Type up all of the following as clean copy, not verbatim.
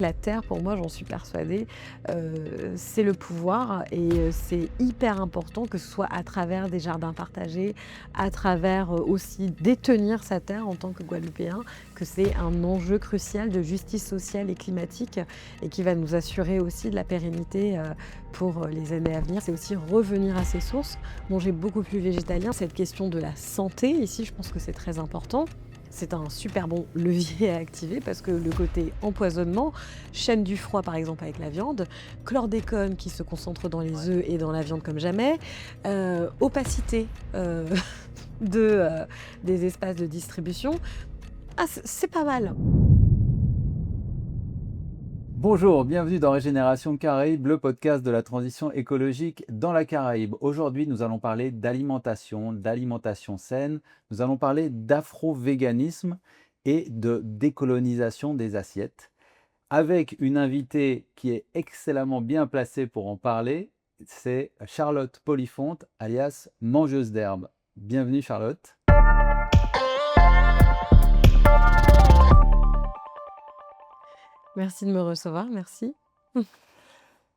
La terre, pour moi, j'en suis persuadée, c'est le pouvoir et c'est hyper important que ce soit à travers des jardins partagés, à travers, aussi détenir sa terre en tant que Guadeloupéen, que c'est un enjeu crucial de justice sociale et climatique et qui va nous assurer aussi de la pérennité, pour, les années à venir. C'est aussi revenir à ses sources, manger beaucoup plus végétalien. Cette question de la santé ici, je pense que c'est très important. C'est un super bon levier à activer parce que le côté empoisonnement, chaîne du froid par exemple avec la viande, chlordécone qui se concentre dans les œufs et dans la viande comme jamais, opacité de, des espaces de distribution. Ah, c'est pas mal. Bonjour, bienvenue dans Régénération Caraïbes, le podcast de la transition écologique dans la Caraïbe. Aujourd'hui, nous allons parler d'alimentation saine, nous allons parler d'afro-véganisme et de décolonisation des assiettes, avec une invitée qui est excellemment bien placée pour en parler, c'est Charlotte Polifonte, alias Mangeuse d'herbe. Bienvenue Charlotte. Merci de me recevoir, merci.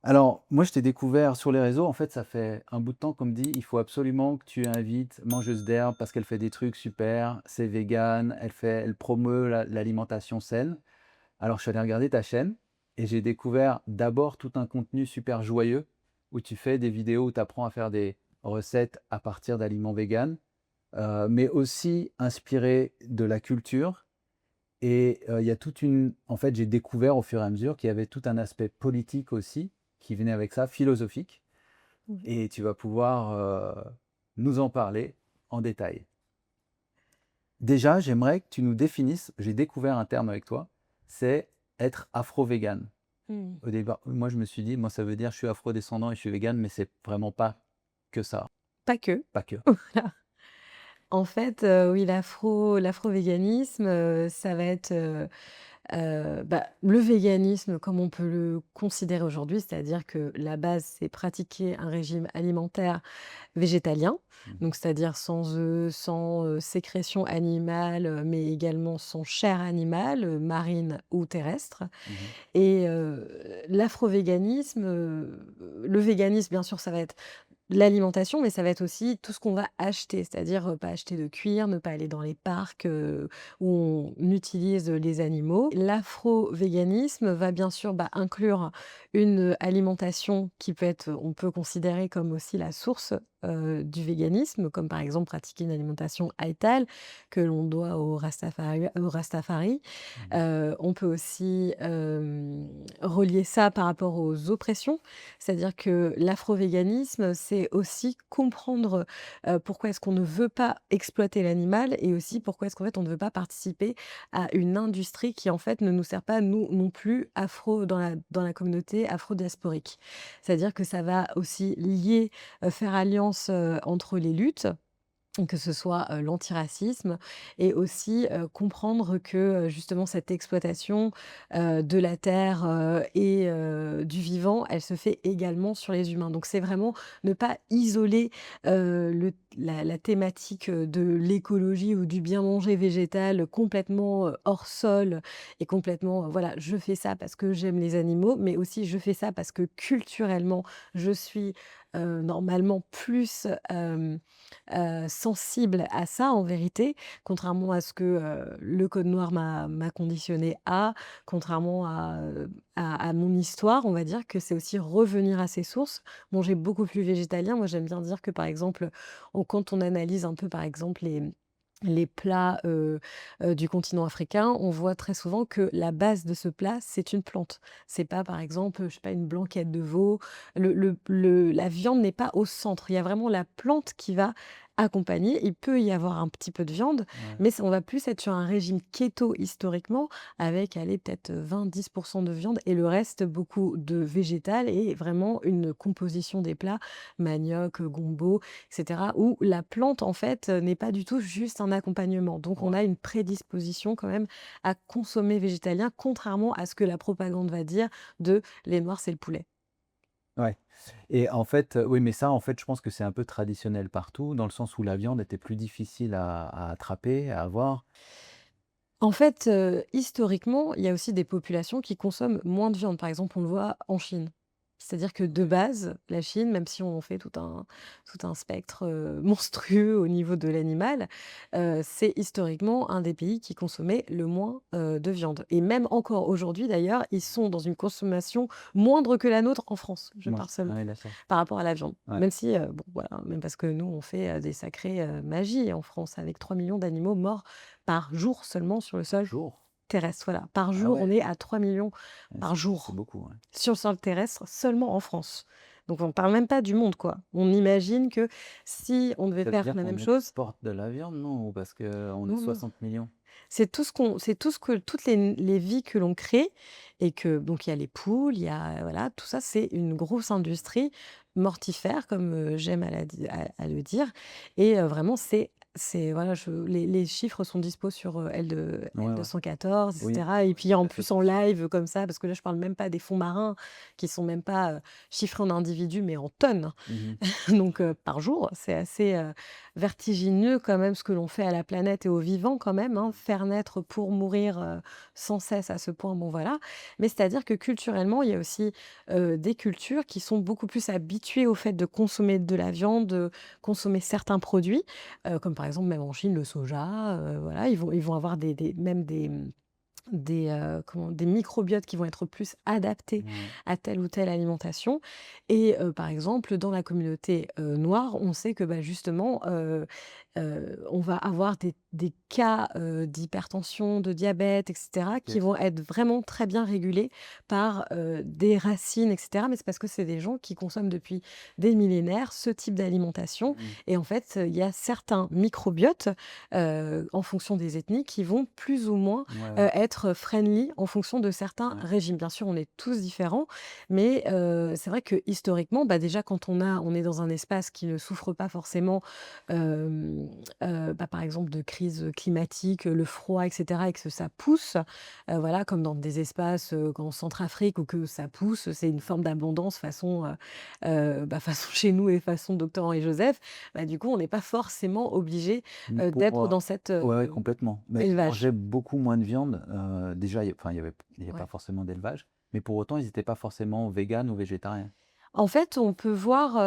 Alors, moi, je t'ai découvert sur les réseaux. En fait, ça fait un bout de temps qu'on me dit, il faut absolument que tu invites Mangeuse d'herbe parce qu'elle fait des trucs super, c'est vegan, elle promeut l'alimentation saine. Alors, je suis allé regarder ta chaîne et j'ai découvert d'abord tout un contenu super joyeux où tu fais des vidéos où tu apprends à faire des recettes à partir d'aliments vegan, mais aussi inspiré de la culture. Et il y a en fait, j'ai découvert au fur et à mesure qu'il y avait tout un aspect politique aussi qui venait avec ça, philosophique. Oui. Et tu vas pouvoir nous en parler en détail. Déjà, j'aimerais que tu nous définisses, j'ai découvert un terme avec toi, c'est être afro-vegan. Mmh. Au départ, moi je me suis dit, moi ça veut dire je suis afro-descendant et je suis vegan, mais c'est vraiment pas que ça, Pas que. pas que. Voilà. En fait, oui, l'afro-véganisme, ça va être, le véganisme comme on peut le considérer aujourd'hui, c'est-à-dire que la base, c'est pratiquer un régime alimentaire végétalien, Mhm, donc c'est-à-dire sans œufs, sans, sécrétion animale, mais également sans chair animale, marine ou terrestre. mhm, Et l'afrovéganisme, le véganisme, bien sûr, ça va être l'alimentation, mais ça va être aussi tout ce qu'on va acheter, c'est-à-dire, pas acheter de cuir, ne pas aller dans les parcs, où on utilise, les animaux. L'afro-véganisme va bien sûr, inclure une alimentation qui peut être on peut considérer comme aussi la source, du véganisme, comme par exemple pratiquer une alimentation haïtale que l'on doit aux Rastafari. mhm. On peut aussi, relier ça par rapport aux oppressions, c'est-à-dire que l'afrovéganisme, c'est aussi comprendre, pourquoi est-ce qu'on ne veut pas exploiter l'animal et aussi pourquoi est-ce qu'en fait on ne veut pas participer à une industrie qui en fait ne nous sert pas nous non plus afro dans la communauté afro-diasporique. C'est-à-dire que ça va aussi lier, faire alliance, entre les luttes, que ce soit, l'antiracisme et aussi, comprendre que, justement cette exploitation, de la terre, et du vivant, elle se fait également sur les humains. Donc c'est vraiment ne pas isoler, le la thématique, de l'écologie ou du bien manger végétal complètement, hors sol et complètement, voilà, je fais ça parce que j'aime les animaux, mais aussi je fais ça parce que culturellement je suis, normalement plus, sensible à ça en vérité, contrairement à ce que, le code noir m'a conditionnée à, contrairement à mon histoire, on va dire que c'est aussi revenir à ses sources, manger beaucoup plus végétalien. Moi, j'aime bien dire que, par exemple, quand on analyse un peu, par exemple, les plats, du continent africain, on voit très souvent que la base de ce plat, c'est une plante. C'est pas, par exemple, je sais pas, une blanquette de veau. La viande n'est pas au centre. Il y a vraiment la plante qui va accompagner. Il peut y avoir un petit peu de viande, Ouais. mais on va plus être sur un régime keto historiquement avec, allez, peut-être 20-10 de viande et le reste, beaucoup de végétal et vraiment une composition des plats, manioc, gombo, et cetera, où la plante, en fait, n'est pas du tout juste un accompagnement. Donc on Ouais. a une prédisposition quand même à consommer végétalien, contrairement à ce que la propagande va dire de: «Les noirs, c'est le poulet». Ouais. Et en fait, oui, mais ça, en fait, je pense que c'est un peu traditionnel partout, dans le sens où la viande était plus difficile à attraper, à avoir. En fait, historiquement, il y a aussi des populations qui consomment moins de viande. Par exemple, on le voit en Chine. C'est-à-dire que de base, la Chine, même si on fait tout un spectre, monstrueux au niveau de l'animal, c'est historiquement un des pays qui consommait le moins, de viande et même encore aujourd'hui d'ailleurs, ils sont dans une consommation moindre que la nôtre en France. Je Mouais. parle Ah seulement oui, d'accord. par rapport à la viande. Ouais. Même si, bon voilà, même parce que nous on fait, des sacrées, magies en France avec 3 millions d'animaux morts par jour seulement sur le Par sol jour? terrestre, voilà. Par Ah jour, on ouais, est à 3 millions ouais, par c'est jour beaucoup, ouais. sur le sol terrestre, seulement en France. Donc on parle même pas du monde, quoi. On imagine que si on devait Ça veut faire dire la qu'on même chose exporte de la viande, non? Ou parce qu'on est non, non, 60 millions. c'est tout ce que toutes les vies que l'on crée et que donc il y a les poules, il y a voilà, tout ça, c'est une grosse industrie mortifère comme, j'aime à le dire et vraiment c'est voilà, je les chiffres sont dispo sur, Ouais, ouais. L214 et Oui, cetera et puis en ça fait plus en live comme ça, parce que là je parle même pas des fonds marins qui sont même pas, chiffrés en individus mais en tonnes. mmh Donc par jour, c'est assez, vertigineux quand même ce que l'on fait à la planète et aux vivants quand même, hein. Faire naître pour mourir, sans cesse à ce point, bon voilà. Mais c'est-à-dire que culturellement, il y a aussi, des cultures qui sont beaucoup plus habituées au fait de consommer de la viande, de consommer certains produits, comme par exemple même en Chine le soja, voilà. Ils vont avoir des même des microbiotes qui vont être plus adaptés Ouais. à telle ou telle alimentation et par exemple, dans la communauté, noire, on sait que, bah, justement, on va avoir des cas, d'hypertension, de diabète et cetera qui OK. vont être vraiment très bien régulés par, des racines et cetera. Mais c'est parce que c'est des gens qui consomment depuis des millénaires ce type d'alimentation Mmh. et en fait, il y a certains microbiotes, en fonction des ethnies qui vont plus ou moins Ouais, ouais, être friendly en fonction de certains ouais. régimes. Bien sûr, on est tous différents, mais c'est vrai que historiquement, bah, déjà quand on est dans un espace qui ne souffre pas forcément, bah, par exemple de crise climatique, le froid et cetera et que ça pousse, voilà, comme dans des espaces, en Centrafrique où que ça pousse, c'est une forme d'abondance façon, bah, façon chez nous et façon Docteur Henri Joseph, bah, du coup, on n'est pas forcément obligé, Pour, d'être dans cet, ouais, ouais, complètement. Mais ils élevage. mangeaient beaucoup moins de viande, déjà, il y a pas Ouais. forcément d'élevage, mais pour autant, ils étaient pas forcément véganes ou végétariens. En fait, on peut voir,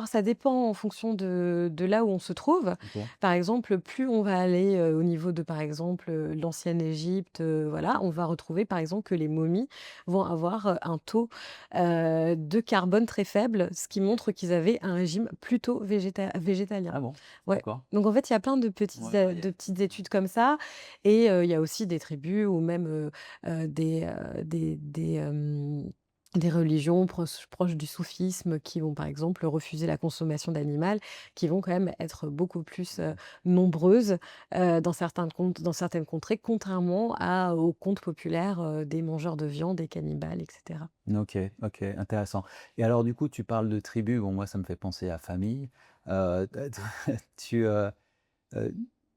ça dépend en fonction de là où on se trouve. OK. Par exemple, plus on va aller, au niveau de, par exemple, l'ancienne Égypte, voilà, on va retrouver, par exemple, que les momies vont avoir, un taux, de carbone très faible, ce qui montre qu'ils avaient un régime plutôt végétalien. Ah bon? Ouais, D'accord. donc en fait, il y a plein Ouais. de petites études comme ça et il y a aussi des tribus ou même, des religions proches du soufisme qui vont, par exemple, refuser la consommation d'animal, qui vont quand même être beaucoup plus, nombreuses, dans certaines contrées, contrairement aux contes populaires, des mangeurs de viande, des cannibales et cetera. OK, OK, intéressant. Et alors du coup, tu parles de tribu, bon moi ça me fait penser à famille. Tu, heu,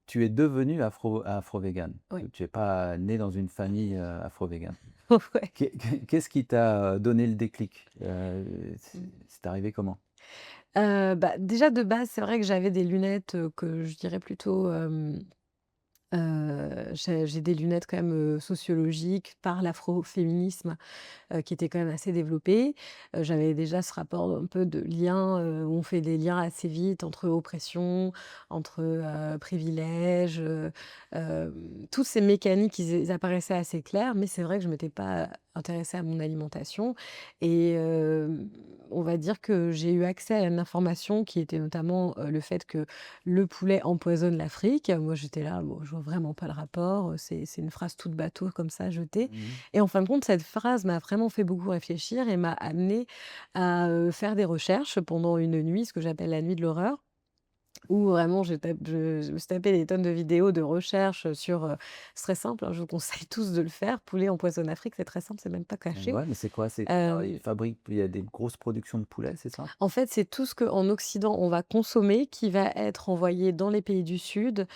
tu es devenu afro-vegan. Oui. Tu es pas né dans une famille, afro-vegan. Ouais. Qu'est-ce qui t'a, donné le déclic? Mmh. C'est arrivé comment? Bah, déjà de base, c'est vrai que j'avais des lunettes, que je dirais plutôt, j'ai des lunettes quand même, sociologiques par l'afroféminisme, qui était quand même assez développé. J'avais déjà ce rapport un peu de lien, où on fait des liens assez vite entre oppression, entre, privilèges, toutes ces mécaniques, ils apparaissaient assez clairs, mais c'est vrai que je m'étais pas intéressée à mon alimentation et on va dire que j'ai eu accès à une information qui était notamment, le fait que le poulet empoisonne l'Afrique. Moi, j'étais là: «Bon, je vois vraiment pas le rapport», c'est une phrase toute bateau comme ça jetée Mmh. et en fin de compte, cette phrase m'a vraiment fait beaucoup réfléchir et m'a amenée à, faire des recherches pendant une nuit, ce que j'appelle la nuit de l'horreur, où vraiment je me suis tapé des tonnes de vidéos de recherches sur, c'est très simple, hein, je vous conseille tous de le faire. Poulet empoisonne Afrique, c'est très simple, c'est même pas caché. Ouais, mais c'est quoi? Alors Hem, il y a des grosses productions de poulet, c'est ça? En fait, c'est tout ce qu'en Occident on va consommer qui va être envoyé dans les pays du Sud,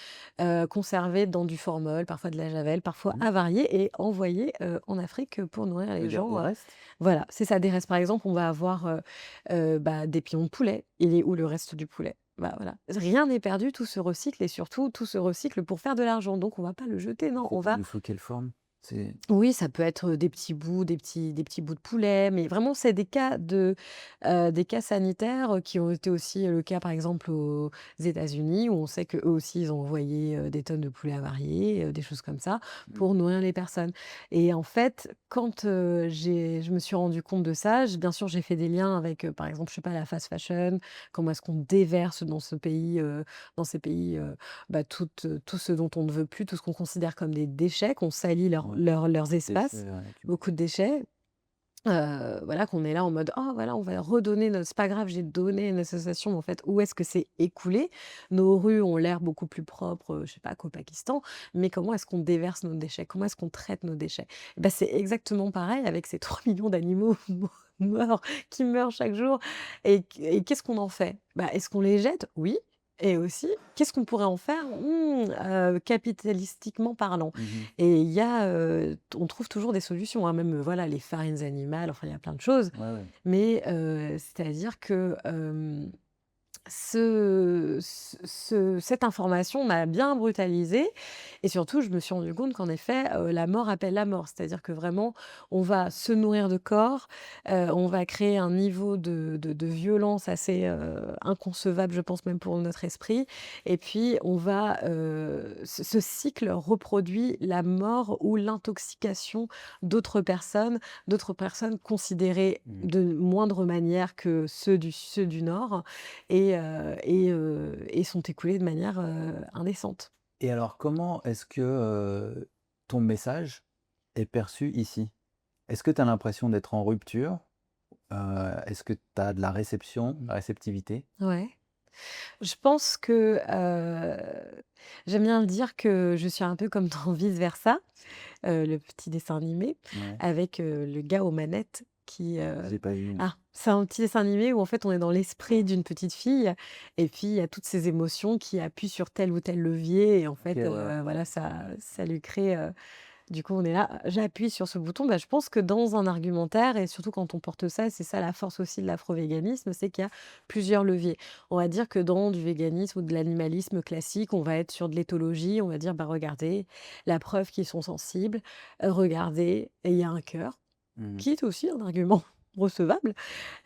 conservé dans du formol, parfois de la javel, parfois Mmh. avarié et envoyé, en Afrique, pour nourrir Tu veux les dire au gens. reste? Voilà, c'est ça, des restes. Par exemple, on va avoir, bah, des pieds de poulet. Il est où le reste du poulet? Bah, voilà, rien n'est perdu, tout se recycle et surtout tout se recycle pour faire de l'argent, donc on va pas le jeter, non, on Il va nous faut quelle forme? C'est oui, ça peut être, des petits bouts, des petits bouts de poulet, mais vraiment c'est des cas sanitaires, qui ont été aussi le cas par exemple aux États-Unis où on sait qu'eux aussi ils ont envoyé, des tonnes de poulets avariés, des choses comme ça mmh, pour nourrir les personnes et en fait quand, je me suis rendu compte de ça, bien sûr j'ai fait des liens avec, par exemple, je sais pas, la fast fashion, comment est-ce qu'on déverse dans ces pays, bah, tout ce dont on ne veut plus, tout ce qu'on considère comme des déchets, qu'on salit ouais, leurs espaces, déchets, ouais, accumulés. beaucoup de déchets, voilà, qu'on est là en mode: «Oh voilà, on va redonner notre c'est pas grave, j'ai donné à une association», mais en fait, où est-ce que c'est écoulé? Nos rues ont l'air beaucoup plus propres, je sais pas, qu'au Pakistan, mais comment est-ce qu'on déverse nos déchets? Comment est-ce qu'on traite nos déchets? Et bah, c'est exactement pareil avec ces 3 millions d'animaux morts qui meurent chaque jour et qu'est-ce qu'on en fait? Bah, est-ce qu'on les jette? Oui et aussi, qu'est-ce qu'on pourrait en faire? Capitalistiquement parlant. Mmh. Et il y a, on trouve toujours des solutions, hein, même, voilà, les farines animales, enfin, il y a plein de choses. Ouais, ouais. Mais, c'est-à-dire que, cette information m'a bien brutalisée et surtout, je me suis rendu compte qu'en effet, la mort appelle la mort. C'est-à-dire que vraiment, on va se nourrir de corps, on va créer un niveau de violence assez, inconcevable, je pense même pour notre esprit et puis on va, ce cycle reproduit la mort ou l'intoxication d'autres personnes considérées Mmh. de moindre manière que ceux du Nord et sont écoulés de manière, indécente. Et alors comment est-ce que, ton message est perçu ici? Est-ce que tu as l'impression d'être en rupture? Est-ce que tu as de la réception, de la réceptivité? Ouais. Je pense que, j'aime bien le dire que je suis un peu comme dans Vice Versa, le petit dessin animé Ouais, avec, le gars aux manettes qui, j'ai pas vu, non. c'est un petit dessin animé où en fait on est dans l'esprit d'une petite fille et puis il y a toutes ces émotions qui appuient sur tel ou tel levier et en OK, fait, ouais, ouais. voilà ça lui crée, du coup, on est là, j'appuie sur ce bouton. Bah, je pense que dans un argumentaire et surtout quand on porte ça, c'est ça la force aussi de l'afro-véganisme, c'est qu'il y a plusieurs leviers. On va dire que dans du véganisme ou de l'animalisme classique, on va être sur de l'éthologie, on va dire: «Bah, regardez, la preuve qu'ils sont sensibles, regardez et il y a un cœur», Mmh. qui est aussi un argument recevable,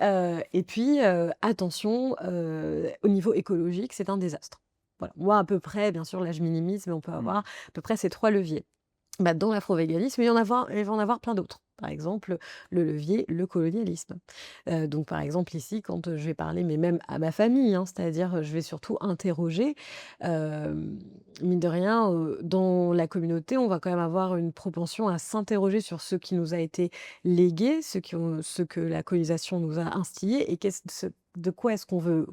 et puis, attention, au niveau écologique, c'est un désastre. Voilà, moi à peu près, bien sûr, là je minimise, mais on peut avoir Mmh. à peu près ces 3 leviers. Bah, dans l'afro-véganisme, il va en avoir plein d'autres. Par exemple, le levier, le colonialisme. Donc par exemple ici, quand, je vais parler, mais même à ma famille, hein, c'est-à-dire, je vais surtout interroger, mine de rien, dans la communauté, on va quand même avoir une propension à s'interroger sur ce qui nous a été légué, ce que la colonisation nous a instillé et de quoi est-ce qu'on veut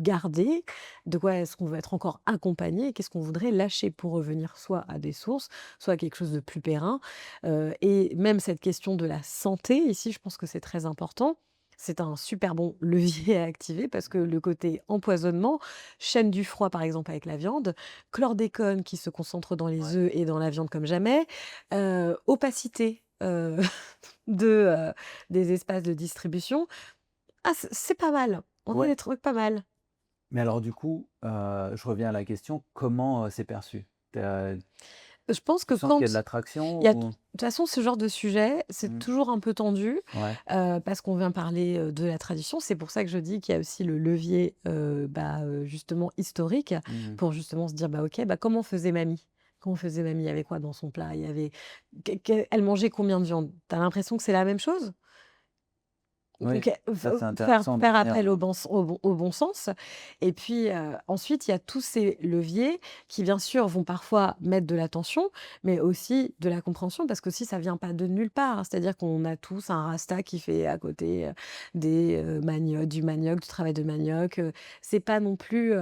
garder, de quoi est-ce qu'on veut être encore accompagné et qu'est-ce qu'on voudrait lâcher pour revenir soit à des sources, soit à quelque chose de plus périn. Et même cette question de la santé, ici, je pense que c'est très important. C'est un super bon levier à activer parce que le côté empoisonnement, chaîne du froid par exemple avec la viande, chlordécone qui se concentre dans les Ouais. œufs et dans la viande comme jamais, opacité de, des espaces de distribution. Ah, c'est pas mal. On a Ouais, des trucs pas mal. mais alors du coup, je reviens à la question, comment, c'est perçu? Tu Je pense tu que sens qu'il y a de quand il y l'attraction a de ou? toute façon, ce genre de sujet, c'est Mmh. toujours un peu tendu, Ouais. parce qu'on vient parler, de la tradition. C'est pour ça que je dis qu'il y a aussi le levier, justement historique Mmh. pour justement se dire: «Bah, OK, bah, comment faisait mamie? Comment faisait mamie? Il y avait quoi dans son plat? Il y avait elle mangeait combien de viande?» Tu as l'impression que c'est la même chose? Oui, OK, ça c'est faire intéressant de faire revenir, appel au bon sens et puis, ensuite il y a tous ces leviers qui bien sûr vont parfois mettre de l'attention, mais aussi de la compréhension parce qu'aussi ça vient pas de nulle part, hein. C'est-à-dire qu'on a tous un rasta qui fait à côté, du manioc, du travail de manioc, c'est pas non plus,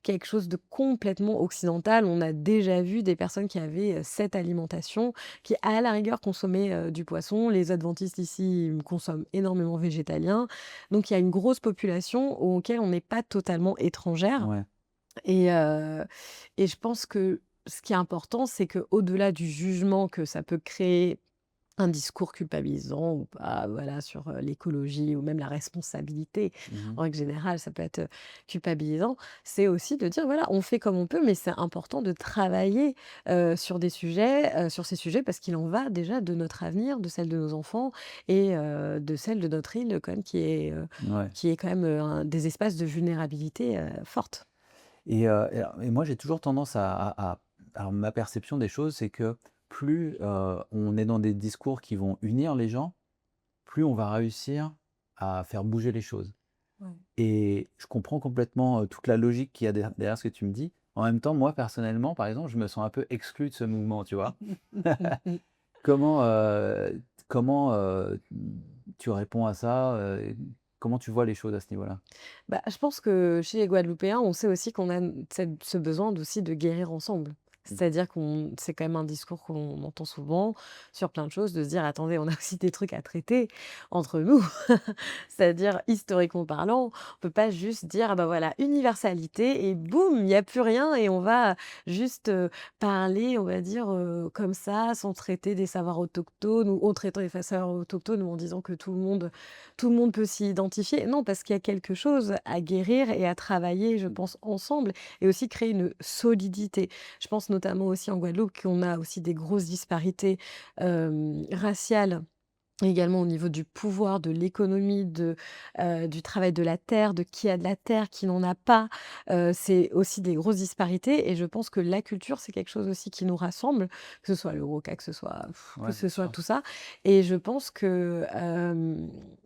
quelque chose de complètement occidental. On a déjà vu des personnes qui avaient, cette alimentation, qui à la rigueur consommaient, du poisson. Les adventistes ici, consomment énormément végétalien. Donc il y a une grosse population auquel on n'est pas totalement étrangère ouais. et heu et je pense que ce qui est important, c'est qu'au-delà du jugement que ça peut créer un discours culpabilisant ou pas, voilà, sur, l'écologie ou même la responsabilité. Mmh. En règle générale, ça peut être, culpabilisant. C'est aussi de dire, voilà, on fait comme on peut, mais c'est important de travailler, sur ces sujets parce qu'il en va déjà de notre avenir, de celle de nos enfants et de celle de notre île quand même Ouais. qui est quand même, un des espaces de vulnérabilité, forte. Et moi, j'ai toujours tendance à alors ma perception des choses, c'est que plus, on est dans des discours qui vont unir les gens, plus on va réussir à faire bouger les choses. Ouais. Et je comprends complètement, toute la logique qu'il y a derrière ce que tu me dis. En même temps, moi, personnellement, par exemple, je me sens un peu exclu de ce mouvement, tu vois? Comment, comment, tu réponds à ça, comment tu vois les choses à ce niveau-là? Bah, je pense que chez les Guadeloupéens, on sait aussi qu'on a ce besoin aussi de guérir ensemble. Mmh. C'est-à-dire qu'on c'est quand même un discours qu'on entend souvent sur plein de choses, de se dire: «Attendez, on a aussi des trucs à traiter entre nous». C'est-à-dire, historiquement parlant, on peut pas juste dire: «Ah bah, voilà, universalité et boum, il y a plus rien et on va juste, parler, on va dire, comme ça, sans traiter des savoirs autochtones ou en traitant les savoirs autochtones ou en disant que tout le monde peut s'y identifier. Non, parce qu'il y a quelque chose à guérir et à travailler, je pense, ensemble et aussi créer une solidité. Je pense notamment aussi en Guadeloupe qu'on a aussi des grosses disparités, raciales. Également au niveau du pouvoir, de l'économie, du travail de la terre, de qui a de la terre, qui n'en a pas. C'est aussi des grosses disparités et je pense que la culture, c'est quelque chose aussi qui nous rassemble, que ce soit le Roca, que Ouais, bien ce soit sûr. tout ça et je pense que,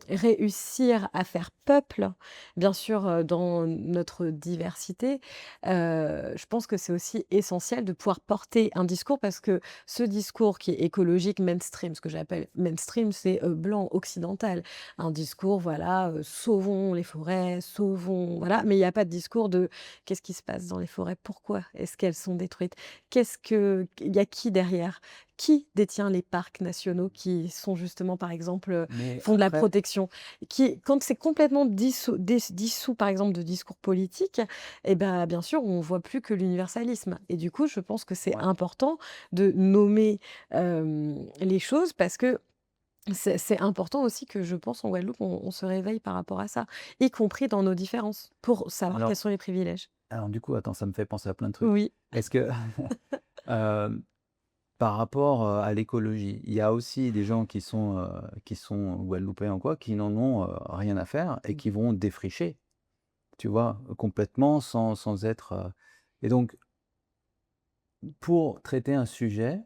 réussir à faire peuple, bien sûr, dans notre diversité, je pense que c'est aussi essentiel de pouvoir porter un discours parce que ce discours qui est écologique mainstream, ce que j'appelle mainstream, c'est, blanc, occidental. Un discours, voilà, sauvons les forêts, sauvons voilà, mais il y a pas de discours de: «Qu'est-ce qui se passe dans les forêts? Pourquoi est-ce qu'elles sont détruites? Il y a qui derrière? Qui détient les parcs nationaux qui sont justement, par exemple, Mais font de la après protection?» Quand c'est complètement dissous, par exemple, de discours politiques et ben, bien sûr, on voit plus que l'universalisme et du coup, je pense que c'est ouais, important de nommer, les choses parce que c'est important aussi que je pense en Guadeloupe, on se réveille par rapport à ça, y compris dans nos différences, pour savoir quels alors sont les privilèges. alors du coup, attends, ça me fait penser à plein de trucs. Oui. Est-ce que, hem, par rapport, à l'écologie, il y a aussi des gens qui sont guadeloupéens ou quoi, qui n'en ont, rien à faire et qui Mmh. vont défricher, tu vois? Complètement sans être, et donc pour traiter un sujet,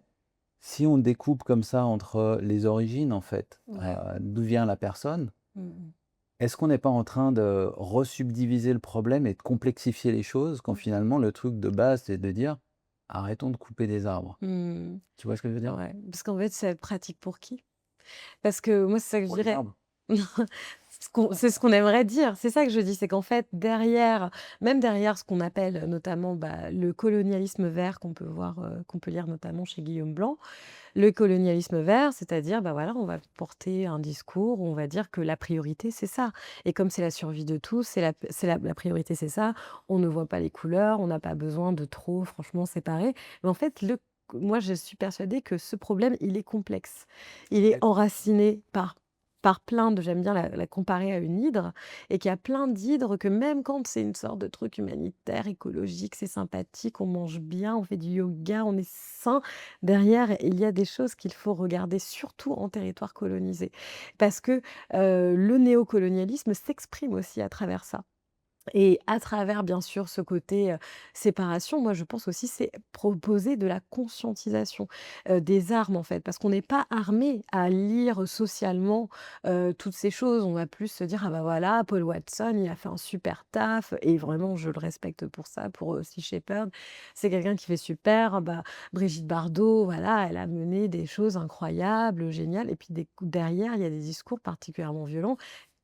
si on découpe comme ça entre les origines en fait, Ouais. d'où vient la personne, Mmh mh. est-ce qu'on n'est pas en train de resubdiviser le problème et de complexifier les choses quand Mmh. finalement le truc de base, c'est de dire: «Arrêtons de couper des arbres». Mmh. Tu vois ce que je veux dire? Ouais, parce qu'en fait, c'est pratique pour qui? Parce que moi, c'est ça que je Pour les dirais. arbres. C'est ce qu'on aimerait dire. C'est ça que je dis, c'est qu'en fait, derrière, même derrière ce qu'on appelle, notamment, bah, le colonialisme vert qu'on peut voir, qu'on peut lire notamment chez Guillaume Blanc. Le colonialisme vert, c'est-à-dire, bah, voilà, on va porter un discours où on va dire que la priorité, c'est ça et comme c'est la survie de tous, c'est la priorité, c'est ça. On ne voit pas les couleurs, on n'a pas besoin de trop franchement séparer. Mais en fait, moi, je suis persuadée que ce problème, il est complexe. Il est Et enraciné par plein de j'aime bien la comparer à une hydre et qu'il y a plein d'hydres que même quand c'est une sorte de truc humanitaire, écologique, c'est sympathique, on mange bien, on fait du yoga, on est sain. Derrière, il y a des choses qu'il faut regarder, surtout en territoire colonisé. Parce que, le néocolonialisme s'exprime aussi à travers ça. Et à travers, bien sûr, ce côté, séparation, moi, je pense aussi, c'est proposer de la conscientisation, des armes, en fait. Parce qu'on n'est pas armé à lire socialement, toutes ces choses. On va plus se dire: «Ah bah, voilà, Paul Watson, il a fait un super taf» et vraiment, je le respecte pour ça, pour, Sea Shepherd. C'est quelqu'un qui fait super. Ah bah, Brigitte Bardot, voilà, elle a mené des choses incroyables, géniales et puis derrière, il y a des discours particulièrement violents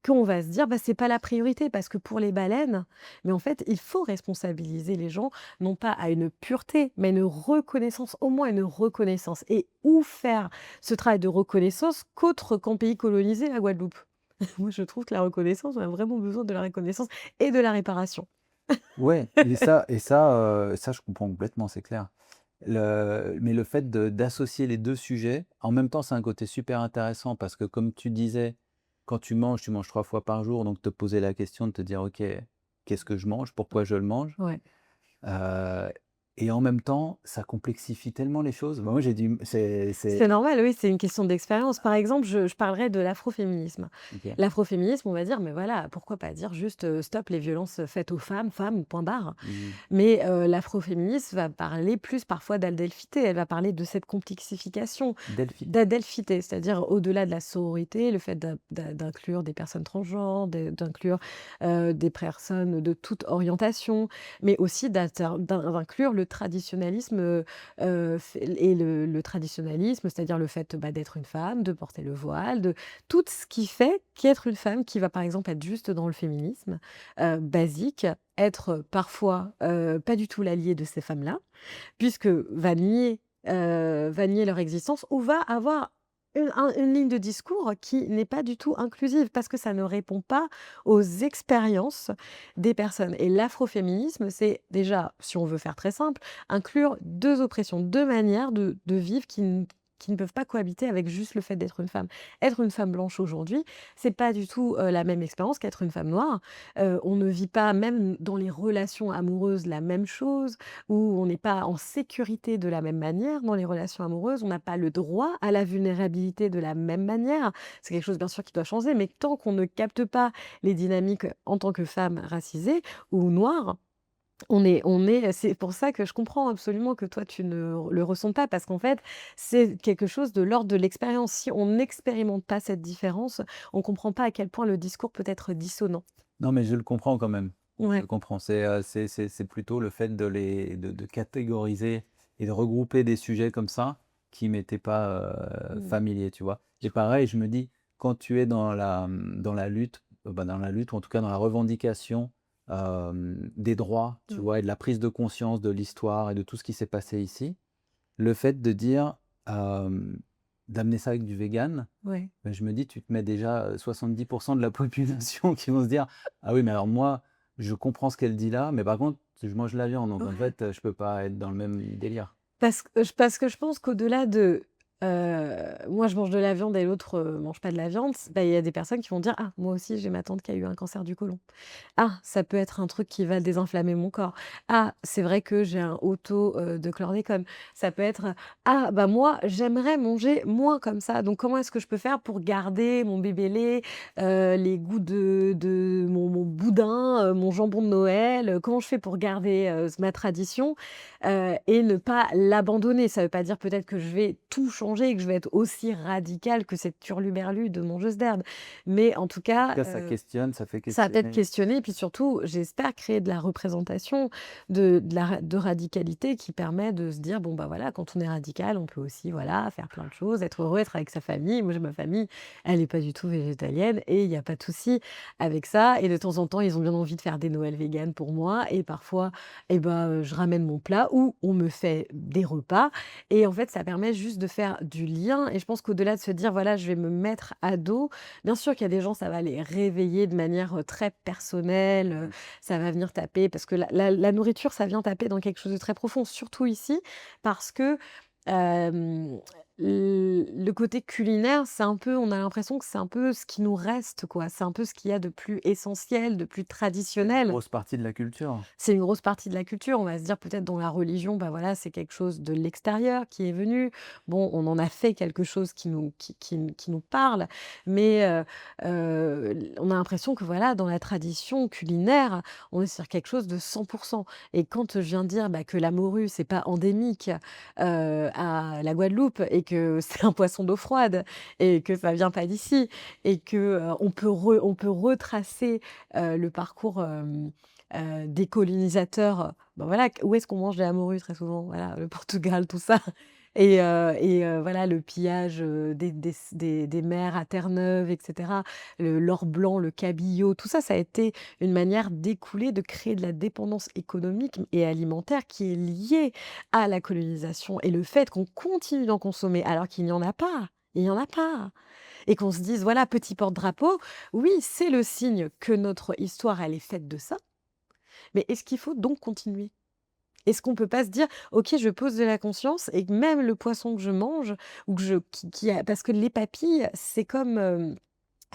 qu'on va se dire: «Bah, c'est pas la priorité» parce que pour les baleines mais en fait, il faut responsabiliser les gens, non pas à une pureté, mais une reconnaissance, au moins une reconnaissance et où faire ce travail de reconnaissance qu'autre qu'en pays colonisé, la Guadeloupe? Moi, je trouve que la reconnaissance, on a vraiment besoin de la reconnaissance et de la réparation. ouais, et ça, ça je comprends complètement, c'est clair. Mais le fait d'associer les 2 sujets, en même temps, c'est un côté super intéressant parce que comme tu disais, quand tu manges 3 fois par jour, donc te poser la question de te dire: «OK, qu'est-ce que je mange? Pourquoi je le mange?» Ouais. heu et en même temps, ça complexifie tellement les choses. Bah, moi, j'ai dû C'est c'est normal, oui, c'est une question d'expérience. Par exemple, je parlerai de l'afroféminisme. OK. L'afroféminisme, on va dire, mais voilà, pourquoi pas dire juste, «Stop les violences faites aux femmes, femmes, point barre». Mmh. Mais l'afroféminisme va parler plus parfois d'adelphité, elle va parler de cette complexification, Delphine? d'adelphité, c'est-à-dire au-delà de la sororité, le fait d'inclure des personnes transgenres, d'inclure, des personnes de toute orientation, mais aussi d'inclure le traditionnalisme, f et le traditionnalisme, c'est-à-dire le fait, bah, d'être une femme, de porter le voile, de tout ce qui fait qu'être une femme qui va, par exemple, être juste dans le féminisme, basique, être parfois, pas du tout l'allié de ces femmes-là, puisque va nier leur existence ou va avoir une ligne de discours qui n'est pas du tout inclusive, parce que ça ne répond pas aux expériences des personnes. Et l'afroféminisme, c'est déjà, si on veut faire très simple, inclure 2 oppressions, 2 manières de vivre qui ne peuvent pas cohabiter avec juste le fait d'être une femme. Être une femme blanche aujourd'hui, c'est pas du tout, la même expérience qu'être une femme noire. On ne vit pas, même dans les relations amoureuses, la même chose, où on n'est pas en sécurité de la même manière dans les relations amoureuses, on n'a pas le droit à la vulnérabilité de la même manière. C'est quelque chose bien sûr qui doit changer, mais tant qu'on ne capte pas les dynamiques en tant que femme racisée ou noire, c'est pour ça que je comprends absolument que toi tu ne le ressens pas, parce qu'en fait, c'est quelque chose de l'ordre de l'expérience. Si on n'expérimente pas cette différence, on comprend pas à quel point le discours peut être dissonant. Non, mais je le comprends quand même. Je Ouais. le comprends. C'est plutôt le fait de catégoriser et de regrouper des sujets comme ça qui m'étaient pas, Mmh. familiers, tu vois? Et pareil, je me dis, quand tu es dans la lutte, bah, dans la lutte ou en tout cas dans la revendication, des droits, tu Ouais. vois? Et de la prise de conscience de l'histoire et de tout ce qui s'est passé ici, le fait de dire, d'amener ça avec du végan, Ouais. bah, je me dis: «Tu te mets déjà, 70 de la population qui vont se dire: "Ah oui, mais alors moi, je comprends ce qu'elle dit là, mais par contre, je mange la viande, donc en Ouais. fait, je peux pas être dans le même délire"». Parce que je pense qu'au-delà de, moi je mange de la viande et l'autre, mange pas de la viande, bah, il y a des personnes qui vont dire: «Ah, moi aussi j'ai ma tante qui a eu un cancer du côlon. Ah, ça peut être un truc qui va désinflammer mon corps. Ah, c'est vrai que j'ai un haut taux, de chlordécone». Ça peut être, «Ah, bah, moi j'aimerais manger moins comme ça, donc comment est-ce que je peux faire pour garder mon bébé lait, les goûts de mon boudin, mon jambon de Noël, comment je fais pour garder, ma tradition?» Et ne pas l'abandonner. Ça veut pas dire peut-être que je vais tout changer et que je vais être aussi radicale que cette turluberlue de mangeuse d'herbe. Mais en tout En tout cas, cas, ça questionne, ça fait ça va peut-être questionner. questionner et puis surtout, j'espère créer de la représentation, de radicalité qui permet de se dire: «Bon, bah, voilà, quand on est radical, on peut aussi, voilà, faire plein de choses, être heureux, être avec sa famille». Moi, j'ai ma famille, elle est pas du tout végétalienne et il y a pas de souci avec ça, et de temps en temps, ils ont bien envie de faire des Noëls véganes pour moi, et parfois, et ben, je ramène mon plat ou on me fait des repas, et en fait, ça permet juste de faire du lien, et je pense qu'au-delà de se dire: «Voilà, je vais me mettre à dos». Bien sûr qu'il y a des gens, ça va les réveiller de manière, très personnelle, Mmh. ça va venir taper parce que la nourriture, ça vient taper dans quelque chose de très profond, surtout ici, parce que, hem, le côté culinaire, c'est un peu, on a l'impression que c'est un peu ce qui nous reste, quoi. C'est un peu ce qu'il y a de plus essentiel, de plus C'est une traditionnel. grosse partie de la culture. C'est une grosse partie de la culture. On va se dire peut-être dans la religion, bah, voilà, c'est quelque chose de l'extérieur qui est venu. Bon, on en a fait quelque chose qui nous parle, mais on a l'impression que voilà, dans la tradition culinaire, on est sur quelque chose de 100. Et quand je viens dire, bah, que la morue, c'est pas endémique, à la Guadeloupe, et que c'est un poisson d'eau froide et que ça vient pas d'ici, et que, on peut retracer, le parcours, des colonisateurs, bah, voilà, où est-ce qu'on mange de la morue très souvent? Voilà, le Portugal, tout ça, voilà, le pillage, des mers à Terre-Neuve, et cetera. L'or blanc, le cabillaud, tout ça, ça a été une manière d'écouler, de créer de la dépendance économique et alimentaire qui est liée à la colonisation, et le fait qu'on continue d'en consommer alors qu'il n'y en a pas, il y en a pas, et qu'on se dise: «Voilà, petit porte-drapeau». Oui, c'est le signe que notre histoire, elle est faite de ça, mais est-ce qu'il faut donc continuer? Est-ce qu'on peut pas se dire: «OK, je pose de la conscience et que même le poisson que je mange ou que je qui a» parce que les papilles, c'est comme,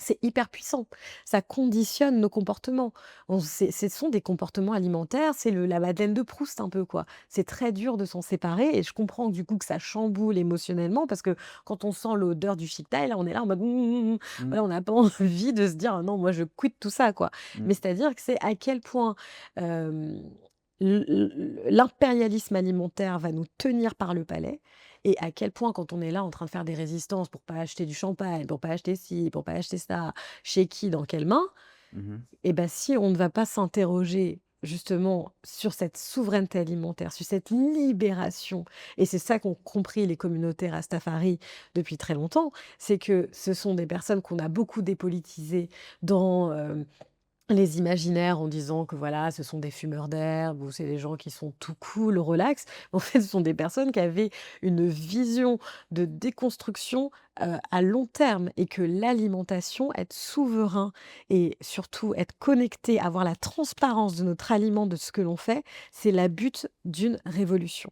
c'est hyper puissant. Ça conditionne nos comportements. Ce sont des comportements alimentaires, c'est la Madeleine de Proust un peu, quoi. C'est très dur de s'en séparer et je comprends du coup que ça chamboule émotionnellement parce que quand on sent l'odeur du chicktail, là, on est là en mode: Mmh, voilà, on n'a pas envie de se dire: «Ah non, moi je quitte tout ça», quoi. Mais mmh. c'est-à-dire que c'est à quel point, hem, l'impérialisme alimentaire va nous tenir par le palais et à quel point quand on est là en train de faire des résistances pour pas acheter du champagne, pour pas acheter ci, pour pas acheter ça, chez qui, dans quelles mains, Mmh. et ben si on ne va pas s'interroger justement sur cette souveraineté alimentaire, sur cette libération, et c'est ça qu'ont compris les communautés Rastafari depuis très longtemps, c'est que ce sont des personnes qu'on a beaucoup dépolitisées dans, les imaginaires en disant que voilà, ce sont des fumeurs d'herbe ou c'est des gens qui sont tout cool, relax. En fait, ce sont des personnes qui avaient une vision de déconstruction, à long terme et que l'alimentation, être souverain et surtout être connecté, avoir la transparence de notre aliment, de ce que l'on fait, c'est la but d'une révolution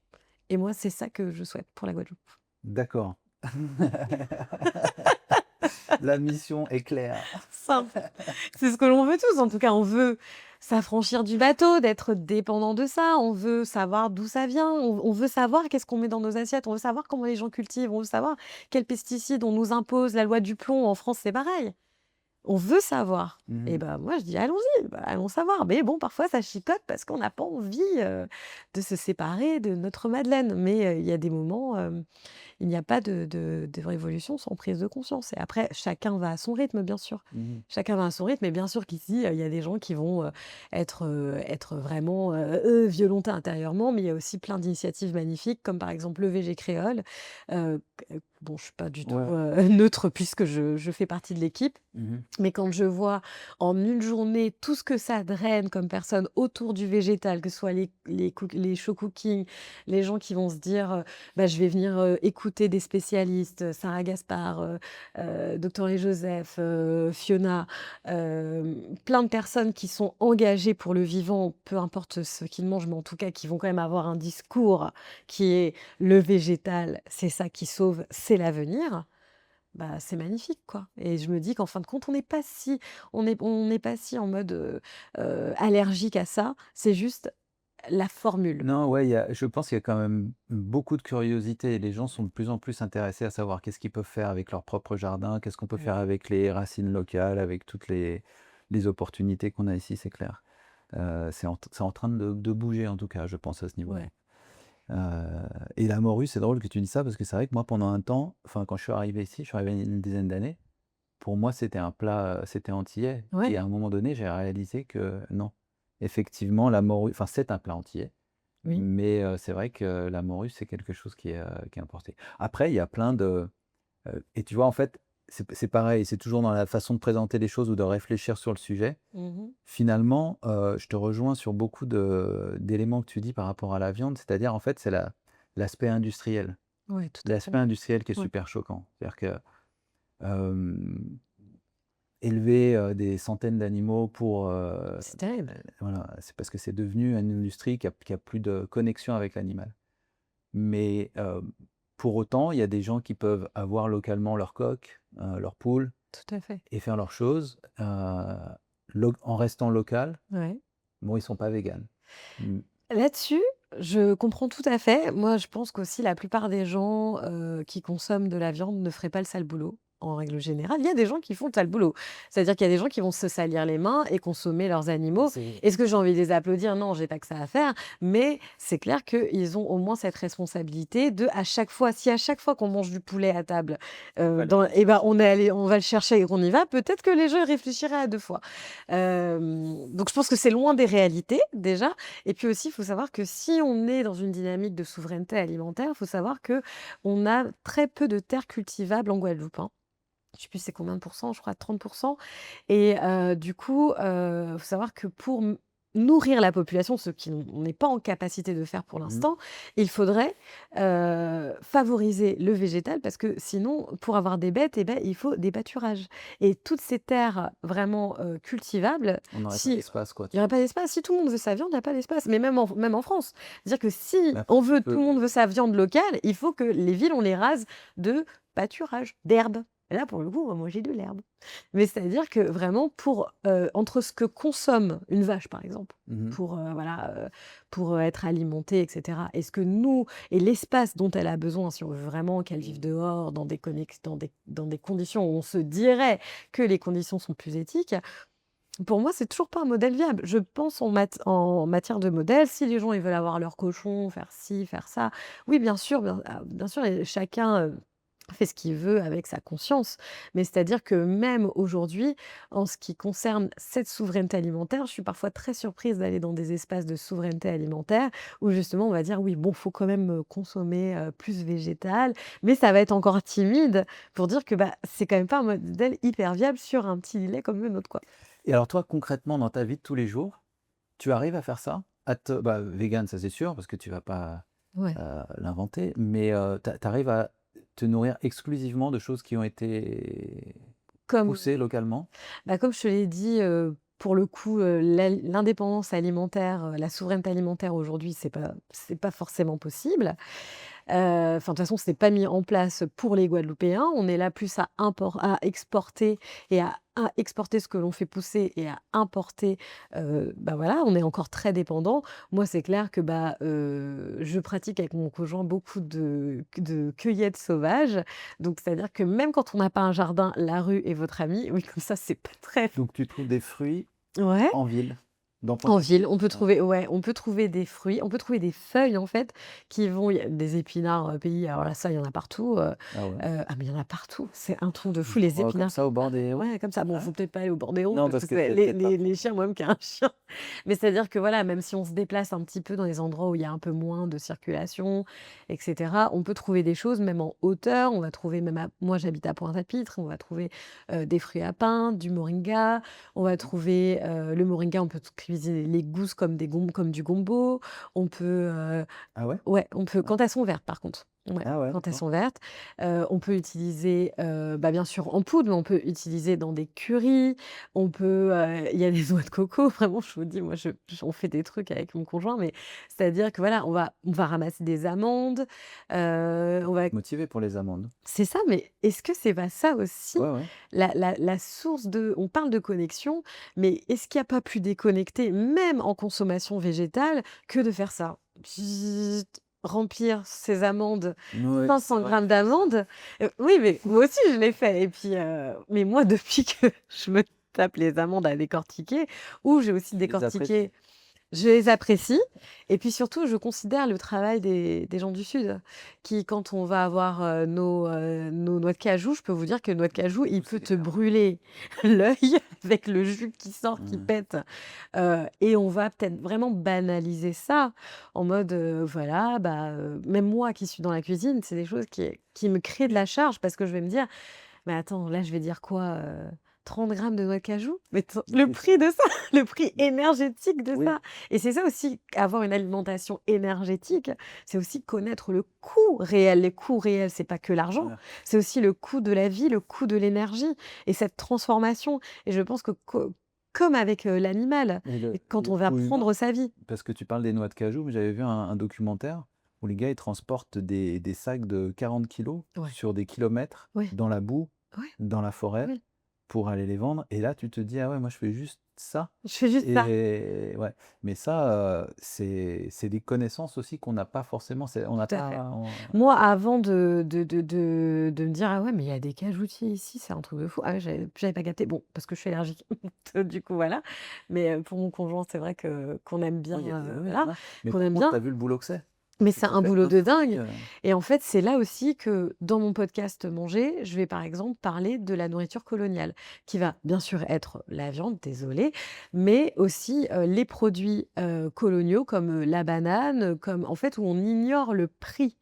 et moi, c'est ça que je souhaite pour la Guadeloupe. D'accord. La mission est claire. Simple. C'est ce que l'on veut tous, en tout cas, on veut s'affranchir du bateau, d'être dépendant de ça, on veut savoir d'où ça vient, on veut savoir qu'est-ce qu'on met dans nos assiettes, on veut savoir comment les gens cultivent, on veut savoir quels pesticides on nous impose, la loi du plomb en France, c'est pareil. On veut savoir et Mmh. ben moi je dis: «Allons-y, bah, allons savoir», mais bon, parfois ça chicote parce qu'on n'a pas envie, de se séparer de notre Madeleine, mais il y a des moments, il n'y a pas de révolution sans prise de conscience et après chacun va à son rythme, bien sûr. Mmh. Chacun va à son rythme et bien sûr qu'ici, il y a des gens qui vont, être vraiment, violentés intérieurement, mais il y a aussi plein d'initiatives magnifiques comme par exemple le VG Créole, bon je suis pas du tout, Ouais. neutre puisque je fais partie de l'équipe, Mmh. mais quand je vois en une journée tout ce que ça draine comme personnes autour du végétal, que ce soit les show cooking, les gens qui vont se dire, «Bah, je vais venir, écouter des spécialistes, Sarah Gaspard, Docteur et Joseph, Fiona», plein de personnes qui sont engagées pour le vivant, peu importe ce qu'ils mangent, mais en tout cas qui vont quand même avoir un discours qui est: «Le végétal, c'est ça qui sauve, c'est l'avenir». Bah, c'est magnifique, quoi et je me dis qu'en fin de compte, on n'est pas si en mode, allergique à ça, c'est juste la formule. Non, ouais, je pense qu'il y a quand même beaucoup de curiosité. Les gens sont de plus en plus intéressés à savoir qu'est-ce qu'ils peuvent faire avec leur propre jardin, qu'est-ce qu'on peut faire Ouais. avec les racines locales, avec toutes les opportunités qu'on a ici, c'est clair. C'est en train de bouger en tout cas, je pense à ce niveau-là. Ouais. Et la morue, c'est drôle que tu dis ça parce que c'est vrai que moi pendant un temps, enfin quand je suis arrivé ici, je suis arrivé il y a une dizaine d'années, pour moi c'était un plat, c'était antillais et Ouais, à un moment donné, j'ai réalisé que non. Effectivement, la morue enfin c'est un plat antillais. oui. Mais c'est vrai que la morue, c'est quelque chose qui est importé. Après, il y a plein de et tu vois, en fait, c'est pareil, c'est toujours dans la façon de présenter les choses ou de réfléchir sur le sujet. Mmh. Finalement, je te rejoins sur beaucoup d'éléments que tu dis par rapport à la viande, c'est-à-dire, en fait, c'est l'aspect industriel. Ouais, tout à fait. L'aspect industriel qui est Ouais. super choquant. C'est-à-dire que, hem, élever, des centaines d'animaux pour, C'est terrible. voilà, c'est parce que c'est devenu une industrie qui a plus de connexion avec l'animal. Mais, pour autant, il y a des gens qui peuvent avoir localement leurs coqs, leurs poules Tout à fait. et faire leurs choses, en restant local. Ouais. Bon, ils sont pas véganes. Mmh, Là-dessus, je comprends tout à fait. Moi, je pense qu'aussi la plupart des gens, qui consomment de la viande ne feraient pas le sale boulot, en règle générale. Il y a des gens qui font le sale boulot. C'est-à-dire qu'il y a des gens qui vont se salir les mains et consommer leurs animaux. c'est Est-ce que j'ai envie de les applaudir? Non, j'ai pas que ça à faire, mais c'est clair qu'ils ont au moins cette responsabilité de à chaque fois si à chaque fois qu'on mange du poulet à table, pas le dans et ben, consommer. on va le chercher et qu'on y va, peut-être que les gens y réfléchiraient à 2 fois. Donc je pense que c'est loin des réalités, déjà et puis aussi, il faut savoir que si on est dans une dynamique de souveraineté alimentaire, il faut savoir que on a très peu de terres cultivables en Guadeloupe, hein. Je sais plus c'est combien de pourcents, je crois 30 et du coup, faut savoir que pour nourrir la population, ce qu'on n'est pas en capacité de faire pour Mmh. l'instant, il faudrait, favoriser le végétal parce que sinon, pour avoir des bêtes et ben, il faut des pâturages et toutes ces terres vraiment, cultivables, On n'aurait pas si d'espace quoi, il y aurait pas d'espace. Si tout le monde veut sa viande, il y a pas d'espace, mais même en France. C'est-à-dire que mais si après on tu veut tout le peux monde veut sa viande locale, il faut que les villes, on les rase de pâturage, d'herbe et là, pour le coup, on va manger de l'herbe. Mais c'est-à-dire que vraiment pour, entre ce que consomme une vache, par exemple, mmh pour, voilà, pour, être alimentée et cetera et ce que nous et l'espace dont elle a besoin, si on veut vraiment qu'elle vive dehors dans des conditions où on se dirait que les conditions sont plus éthiques, pour moi, c'est toujours pas un modèle viable. Je pense en matière de modèle, si les gens, ils veulent avoir leur cochon, faire ci, faire ça, oui, bien sûr et chacun, fait ce qu'il veut avec sa conscience. Mais c'est-à-dire que même aujourd'hui, en ce qui concerne cette souveraineté alimentaire, je suis parfois très surprise d'aller dans des espaces de souveraineté alimentaire où justement on va dire: «Oui, bon, faut quand même, consommer, plus végétal», mais ça va être encore timide pour dire que, bah, c'est quand même pas un modèle hyper viable sur un petit lait comme le nôtre, quoi. et alors toi, concrètement, dans ta vie de tous les jours, tu arrives à faire ça? À te bah, végan, ça c'est sûr, parce que tu vas pas, Ouais. l'inventer, mais tu arrives à te nourrir exclusivement de choses qui ont été Comme poussées localement? Bah, comme je te l'ai dit, pour le coup, l'indépendance alimentaire, la souveraineté alimentaire aujourd'hui, c'est pas forcément possible. Enfin, de toute façon, c'est pas mis en place pour les Guadeloupéens. On est là plus à exporter et à exporter ce que l'on fait pousser et à importer, bah, voilà, on est encore très dépendant. Moi, c'est clair que, bah, je pratique avec mon conjoint beaucoup de cueillette sauvage. Donc c'est-à-dire que même quand on n'a pas un jardin, la rue est votre amie. Oui, comme ça, c'est pas très Donc tu trouves des fruits ouais? en ville, dans En ville, on peut Ouais. trouver ouais, on peut trouver des fruits, on peut trouver des feuilles, en fait, qui vont il y a des épinards, pays, alors là, ça, il y en a partout, Ah ouais? ah mais il y en a partout, c'est un truc de fou, les Genre, comme épinards. ça au bord des routes? Ouais, comme ça. Bon, Ouais? faut peut-être pas aller au bord des routes Non, parce parce que que c'est c'est les peut-être pas les trop. les chiens, moi-même qui ai un chien. Mais c'est-à-dire que voilà, même si on se déplace un petit peu dans des endroits où il y a un peu moins de circulation et cetera, on peut trouver des choses même en hauteur. On va trouver même à moi j'habite à Pointe-à-Pitre, on va trouver, des fruits à pain, du moringa. On va trouver, le moringa, on peut cuisiner les gousses comme du gombo. On peut, Ah ouais? ouais, on peut Ouais. quand elles sont vertes par contre. Ouais, Ah ouais, quand elles d'accord. sont vertes. On peut utiliser, bah, bien sûr en poudre, mais on peut utiliser dans des currys. On peut, il y a des noix de coco, vraiment je vous dis, moi je on fait des trucs avec mon conjoint, mais c'est-à-dire que voilà, on va ramasser des amandes, on va Motivé pour les amandes. c'est ça, mais est-ce que c'est pas ça aussi Ouais, ouais. la source de on parle de connexion, mais est-ce qu'il y a pas plus déconnecté, même en consommation végétale, que de faire ça? Bzzzt, remplir ses amandes, Ouais, c'est 500 vrai que grammes tu fais ça. d'amandes, oui, mais moi aussi je l'ai fait et puis, mais moi depuis que je me tape les amandes à décortiquer ou j'ai aussi Tu les apprécies? décortiqué je les apprécie et puis surtout, je considère le travail des gens du sud qui, quand on va avoir, nos noix de cajou, je peux vous dire que noix de cajou, il peut Pousser te l'herbe. brûler l'œil avec le jus qui sort, qui Mmh. pète, et on va peut-être vraiment banaliser ça en mode, voilà, bah, même moi qui suis dans la cuisine, c'est des choses qui me créent de la charge parce que je vais me dire: mais attends, là, je vais dire quoi, 30 grammes de noix de cajou? Mais le C'est prix ça. de ça, le prix Mmh. énergétique de Oui. ça et c'est ça aussi, avoir une alimentation énergétique, c'est aussi connaître le coût réel. Les coûts réels, c'est pas que l'argent, Ouais. c'est aussi le coût de la vie, le coût de l'énergie et cette transformation et je pense que comme avec, l'animal, Et quand le on va coût humain, prendre sa vie parce que tu parles des noix de cajou, mais j'avais vu un documentaire où les gars, ils transportent des sacs de 40 kilos ouais, sur des kilomètres ouais, dans la boue, ouais, dans la forêt, ouais, pour aller les vendre et là, tu te dis: «Ah ouais, moi, je fais juste ça» je fais juste ça. et ouais, mais ça, c'est des connaissances aussi qu'on n'a pas forcément, on n'a Tout à fait. pas on Moi, avant de me dire: «Ah ouais, mais il y a des cajutiers ici, c'est un truc de fou». Ah ouais, j'avais pas capté. Bon, parce que je suis allergique, du coup, voilà. Mais, pour mon conjoint, c'est vrai que qu'on aime bien, oui, il y a des oui, il y en voilà, a, mais qu'on par aime contre, bien. tu as vu le boulot que c'est? Mais Parce que c'est ça un fait boulot un de fruit, dingue et en fait, c'est là aussi que dans mon podcast Manger, je vais par exemple parler de la nourriture coloniale, qui va bien sûr être la viande, désolée, mais aussi, les produits, coloniaux comme, la banane, comme en fait, où on ignore le prix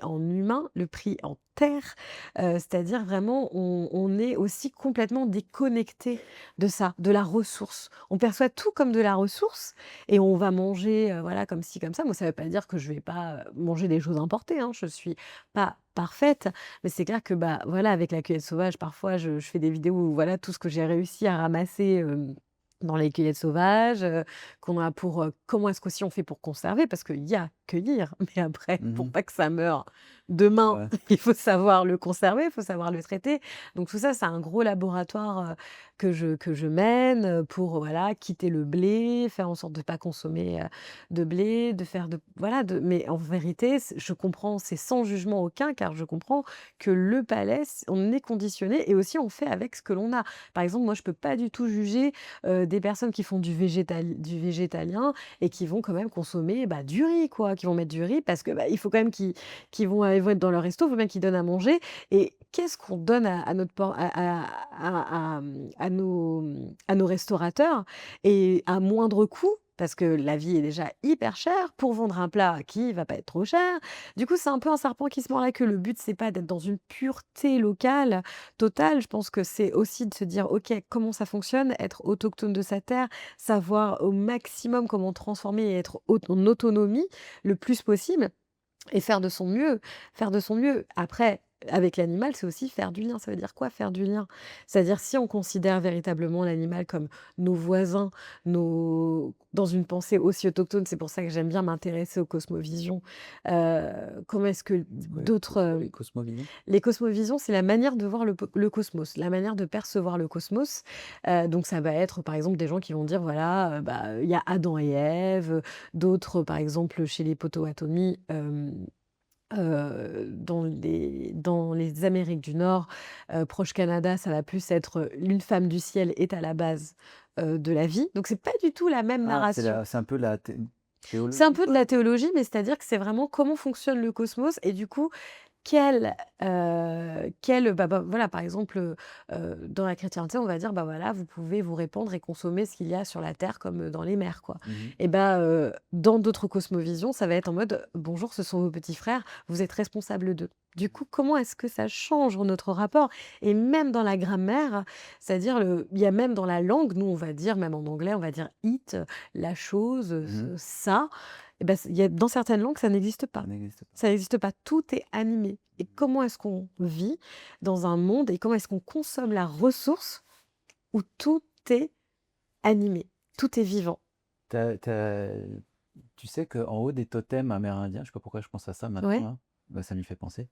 en humain, le prix en terre, c'est-à-dire vraiment on est aussi complètement déconnecté de ça, de la ressource. On perçoit tout comme de la ressource et on va manger, voilà, comme ci, comme ça. Moi, ça ne veut pas dire que je vais pas, manger des choses importées, hein. Je suis pas parfaite, mais c'est clair que, bah, voilà, avec la cueillette sauvage, parfois, je fais des vidéos où, voilà, tout ce que j'ai réussi à ramasser, dans les cueillettes sauvages, qu'on a pour, comment est-ce qu'aussi on fait pour conserver? Parce qu'il y a cueillir, mais après, pour Mmh. pas que ça meure demain, Ouais. il faut savoir le conserver, il faut savoir le traiter. Donc tout ça, c'est un gros laboratoire, que je mène, pour, voilà, quitter le blé, faire en sorte de pas consommer, de blé, de faire de voilà, de mais en vérité, je comprends, c'est sans jugement aucun, car je comprends que le palais, on est conditionné et aussi on fait avec ce que l'on a. Par exemple, moi, je peux pas du tout juger, des personnes qui font du végétalien et qui vont quand même consommer, bah, du riz, quoi, qui vont mettre du riz parce que, bah, il faut quand même qu'ils vont être dans leur resto, il faut bien qu'ils donnent à manger et qu'est-ce qu'on donne à notre por à nos restaurateurs et à moindre coût? Parce que la vie est déjà hyper chère pour vendre un plat qui va pas être trop cher. Du coup, c'est un peu un serpent qui se mord la queue. Le but, c'est pas d'être dans une pureté locale totale. Je pense que c'est aussi de se dire: «OK, comment ça fonctionne?» Être autochtone de sa terre, savoir au maximum comment transformer et être en autonomie le plus possible. Et faire de son mieux. Après, avec l'animal, c'est aussi faire du lien. Ça veut dire quoi faire du lien? C'est-à-dire si on considère véritablement l'animal comme nos voisins, nos dans une pensée aussi autochtone, c'est pour ça que j'aime bien m'intéresser aux cosmovisions. Comment est-ce que d'autres, C'est quoi les cosmovisions? les cosmovisions, c'est la manière de voir le cosmos, la manière de percevoir le cosmos. Donc ça va être, par exemple, des gens qui vont dire, voilà, bah, il y a Adam et Ève, d'autres, par exemple, chez les Potawatomi, dans les Amériques du Nord, proche Canada, ça va plus être, une femme du ciel est à la base, de la vie. Donc c'est pas du tout la même Ah, narration. c'est un peu la C'est un théologie, peu de quoi? la théologie, mais c'est-à-dire que c'est vraiment comment fonctionne le cosmos et du coup, bah, voilà, par exemple, dans la chrétienté, on va dire: «Bah, voilà, vous pouvez vous répandre et consommer ce qu'il y a sur la terre comme, dans les mers, quoi» Mmh. et bah, dans d'autres cosmovisions, ça va être en mode: «Bonjour, ce sont vos petits frères, vous êtes responsables d'eux». Du coup, comment est-ce que ça change notre rapport? Et même dans la grammaire, c'est-à-dire il y a même dans la langue, nous, on va dire, même en anglais, on va dire it, la chose, Mmh. ça et bah, il y a dans certaines langues, ça n'existe Ça pas. n'existe pas. Ça n'existe pas, tout est animé et Mmh. comment est-ce qu'on vit dans un monde et comment est-ce qu'on consomme la ressource où tout est animé, tout est vivant? Tu as Tu sais qu'en haut des totems amérindiens, je sais pas pourquoi je pense à ça maintenant Ouais, là, bah, ça m'y fait penser.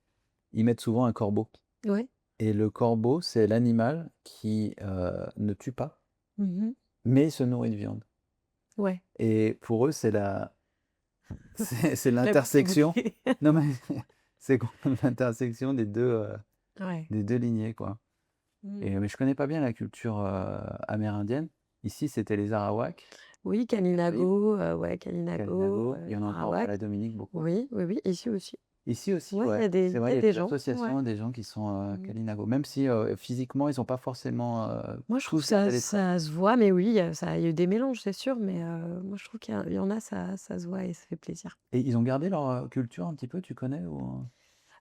Ils mettent souvent un corbeau ouais. et le corbeau, c'est l'animal qui, ne tue pas, Mmh. mais se nourrit de viande Ouais. et pour eux, c'est la c'est La l'intersection. primauté. Non mais c'est comme l'intersection Ouais. des 2 lignées, quoi Mmh. et mais je connais pas bien la culture, amérindienne. Ici, c'était les Arawaks, Oui, les Caraïbes, Kalinago, ouais, Kalinago, Kalinago, il y en a encore à Arawak. la Dominique beaucoup. Oui, oui, oui, ici aussi. Ici aussi, Ouais, ouais, c'est il vrai, y il a y a des des gens, ouais. associations, des gens qui sont, Mmh. Kalinago, même si, physiquement, ils ont pas forcément, Moi, je trouve tous gardé ça les traits. ça se voit, mais oui, il y a eu des mélanges, c'est sûr, mais moi, je trouve qu'il y en a, ça se voit et ça fait plaisir. Et ils ont gardé leur, culture un petit peu, tu connais ou?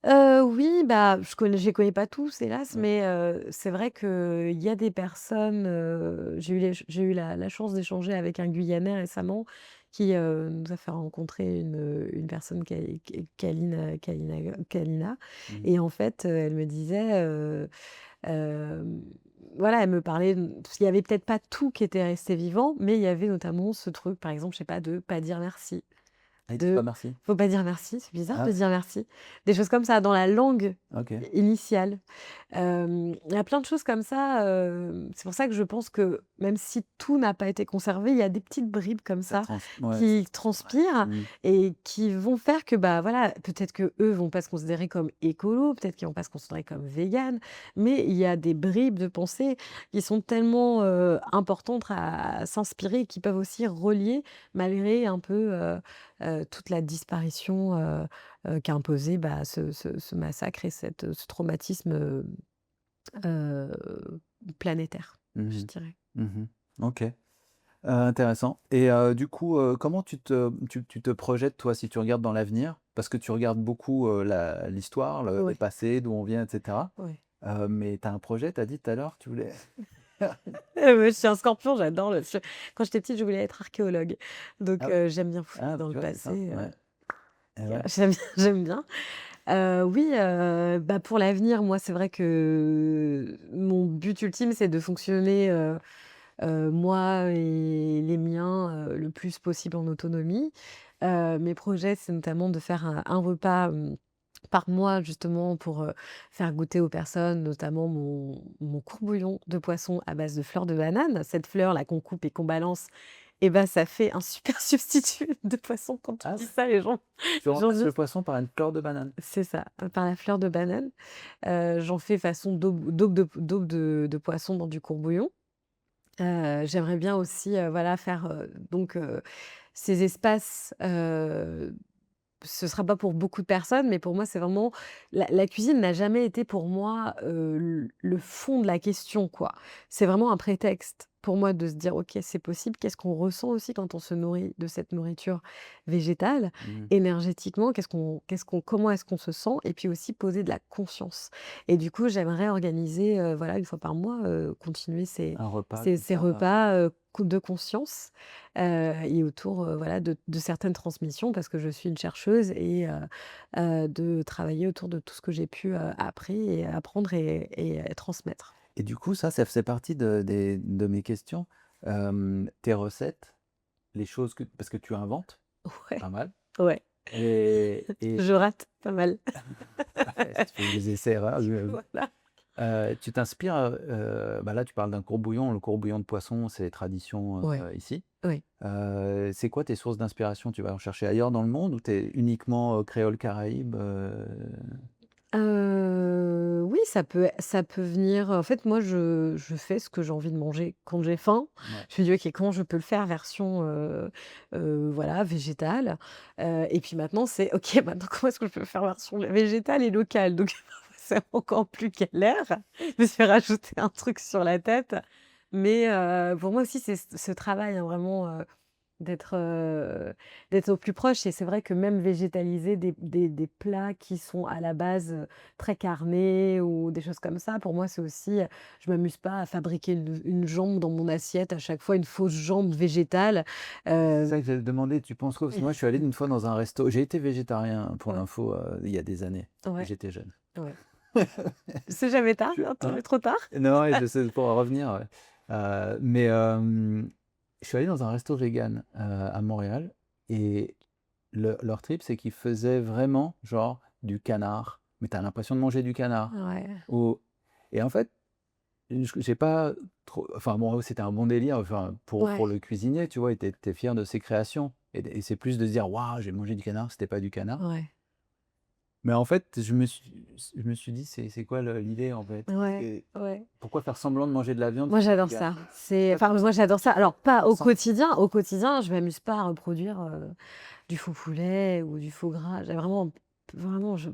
Oui, bah, je les connais pas tous hélas, Ouais. mais c'est vrai qu'il y a des personnes, j'ai eu la chance d'échanger avec un Guyanais récemment qui, nous a fait rencontrer une personne Kalina Mmh. et en fait, elle me disait, voilà, elle me parlait parce qu'il y avait peut-être pas tout qui était resté vivant, mais il y avait notamment ce truc, par exemple, je sais pas, de pas dire merci. Ah, ils disent pas De merci? faut pas dire merci, c'est bizarre Ah de ouais? dire merci. Des choses comme ça dans la langue OK. initiale. Il y a plein de choses comme ça, c'est pour ça que je pense que même si tout n'a pas été conservé, il y a des petites bribes comme Ça ça trans Ouais, qui c'est vrai. transpirent Mmh. et qui vont faire que, bah, voilà, peut-être qu'eux vont pas se considérer comme écolos, peut-être qu'ils vont pas se considérer comme véganes, mais il y a des bribes de pensée qui sont tellement, importantes à s'inspirer, qui peuvent aussi relier malgré un peu, toute la disparition, qu'a imposé, bah, ce massacre et ce traumatisme, planétaire, je Mmh dirais. mh. Mmh. OK. Intéressant et du coup, comment tu te projettes toi, si tu regardes dans l'avenir? parce que tu regardes beaucoup, l'histoire, le Ouais, passé, d'où on vient et cetera. ouais. Mais tu as un projet, tu as dit tout à l'heure, tu voulais Ouais, je suis un scorpion, j'adore le quand j'étais petite, je voulais être archéologue. Donc ah ouais? j'aime bien fouiller Ah, dans le tu vois, c'est ça, passé, ouais et ouais. j'aime bien j'aime bien. Oui, bah, pour l'avenir, moi, c'est vrai que mon but ultime, c'est de fonctionner, moi et les miens, le plus possible en autonomie. Mes projets, c'est notamment de faire un repas, par mois justement pour, faire goûter aux personnes, notamment mon courbouillon de poisson à base de fleurs de banane. Cette fleur-là qu'on coupe et qu'on balance et bah, ça fait un super substitut de poisson. Quand tu Ah dis ouais? ça, les gens Tu j'en remplaces dis le poisson par une fleur de banane? c'est ça, par la fleur de banane. J'en fais façon daube de poisson dans du courbouillon. J'aimerais bien aussi, voilà, faire, donc ces espaces, ce sera pas pour beaucoup de personnes, mais pour moi, c'est vraiment la cuisine n'a jamais été pour moi, le fond de la question, quoi. C'est vraiment un prétexte pour moi de se dire: «OK, c'est possible». Qu'est-ce qu'on ressent aussi quand on se nourrit de cette nourriture végétale? Mmh. Énergétiquement, comment est-ce qu'on se sent? Et puis aussi poser de la conscience. Et du coup, j'aimerais organiser, voilà, une fois par mois, continuer ces Un repas ces comme ces ça, repas, de conscience. Et autour, voilà, de certaines transmissions parce que je suis une chercheuse et de travailler autour de tout ce que j'ai pu, appris et apprendre et transmettre. et du coup, ça faisait partie de mes questions. Tes recettes, les choses que parce que tu inventes Ouais, pas mal ouais, et je rate pas mal. ouais, tu fais des essais-erreurs, Voilà. tu t'inspires, bah, là, tu parles d'un courbouillon. Le courbouillon de poisson, c'est tradition, Ouais, ici. oui. C'est quoi tes sources d'inspiration? Tu vas en chercher ailleurs dans le monde ou tu es uniquement, créole caraïbe, Oui, ça peut venir, en fait, moi, je fais ce que j'ai envie de manger quand j'ai faim. Ouais. Je me dis: «OK, comment je peux le faire version, voilà, végétale?» Et puis maintenant, c'est: «OK, maintenant, comment est-ce que je peux le faire version végétale et locale?» Donc c'est encore plus galère. Je me suis rajouté un truc sur la tête. Mais pour moi aussi, c'est ce travail, hein, vraiment, D'être, d'être au plus proche. Et c'est vrai que même végétaliser des plats qui sont à la base, très carnés ou des choses comme ça, pour moi, c'est aussi, je m'amuse pas à fabriquer une jambe dans mon assiette, à chaque fois une fausse jambe végétale. C'est Heu, ça que j'allais te demander, tu penses quoi? Parce que moi, je suis allé une fois dans un resto j'ai été végétarien pour ouais, l'info, il y a des années, ouais, j'étais jeune. ouais. C'est jamais tard, Je hein, hein? trop tard? Non et je sais pour en revenir, ouais. Mais je suis allé dans un resto vegan, à Montréal et leur trip, c'est qu'ils faisaient vraiment genre du canard, mais tu as l'impression de manger du canard Ouais, ou et en fait, j'ai pas trop enfin bon, c'était un bon délire, enfin ouais, pour le cuisinier, tu vois? Il était fier de ses créations et c'est plus de se dire: «Waouh, j'ai mangé du canard», c'était pas du canard. ouais, Mais en fait, je me suis dit: «C'est quoi l'idée en fait?» ouais, et ouais. pourquoi faire semblant de manger de la viande Moi, si tu es j'adore vegan? ça. C'est Toi, enfin, moi, j'adore ça. Alors pas tu au ressens quotidien. Au quotidien, je m'amuse pas à reproduire, du faux poulet ou du faux gras. J'ai vraiment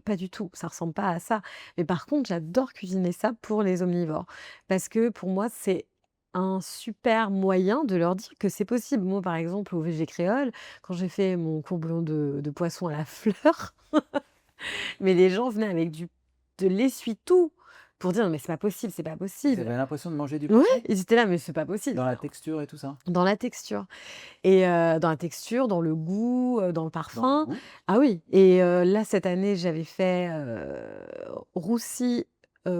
pas du tout, ça ressemble pas à ça. Mais par contre, j'adore cuisiner ça pour les omnivores parce que pour moi, c'est un super moyen de leur dire que c'est possible. Moi, par exemple, au VG Créole, quand j'ai fait mon courbouillon de poisson à la fleur, mais les gens venaient avec du de l'essuie-tout pour dire: «Mais c'est pas possible, c'est pas ils possible». avaient l'impression de manger du Ouais, poisson? ils étaient là: «Mais c'est pas possible». Dans la texture et tout ça? Dans la texture. Et dans la texture, dans le goût, dans le Dans le parfum. goût? Ah oui. Et là, cette année, j'avais fait, roussi,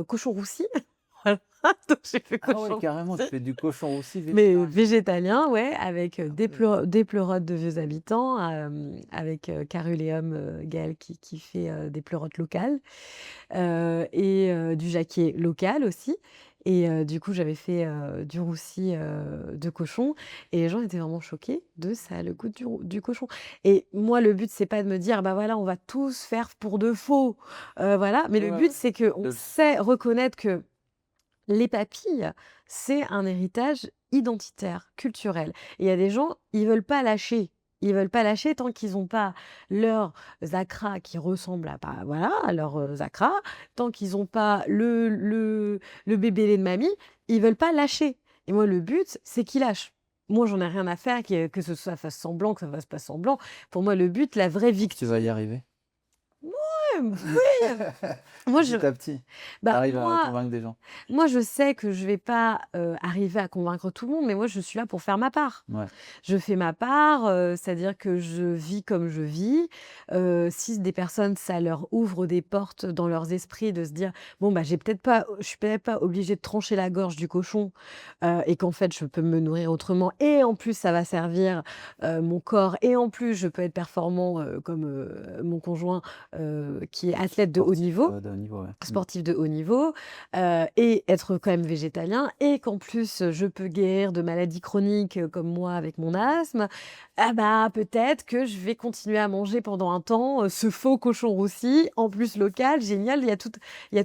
cochon roussi. Voilà, donc j'ai fait Ah ouais, cochon carrément, tu roussi, fais du cochon aussi mais végétarien? végétalien, ouais, avec, Ah ouais. des pleurotes de vieux habitants, avec, Caruléum, Gaël qui fait, des pleurotes locales. Et du jacquier local aussi. Et du coup, j'avais fait, du roussi, de cochon et les gens étaient vraiment choqués de «Ça a le goût du cochon». Et moi, le but, c'est pas de me dire: «Bah, voilà, on va tous faire pour de faux», voilà. Mais Ouais, le ouais, but, ouais. c'est qu'on De le sait reconnaître que les papilles, c'est un héritage identitaire, culturel. Et il y a des gens, ils veulent pas lâcher. Ils veulent pas lâcher tant qu'ils n'ont pas leurs acras qui ressemblent à bah, voilà, à leurs, acras, tant qu'ils n'ont pas le bébé lait de mamie, ils veulent pas lâcher. Et moi, le but, c'est qu'ils lâchent. Moi, j'en ai rien à faire que ce soit fasse semblant, que ça fasse pas semblant. Pour moi, le but, la vraie tu vas y victime arriver? oui, moi je Petit à petit, tu bah, arrives à moi convaincre des gens. moi je sais que je vais pas, arriver à convaincre tout le monde, mais moi je suis là pour faire ma part. Ouais, Je fais ma part, c'est-à-dire que je vis comme je vis. Si des personnes, ça leur ouvre des portes dans leurs esprits de se dire: «Bon, bah, je suis peut-être pas obligée de trancher la gorge du cochon, et qu'en fait, je peux me nourrir autrement et en plus, ça va servir, mon corps et en plus, je peux être performant, comme, mon conjoint, qui est athlète de haut sportif, niveau». de haut niveau, ouais. Mmh. Sportif de haut niveau, et être quand même végétalien et qu'en plus, je peux guérir de maladies chroniques, comme moi avec mon asthme, ah bah, peut-être que je vais continuer à manger pendant un temps, ce faux cochon roussi, en plus local, génial, il y a tout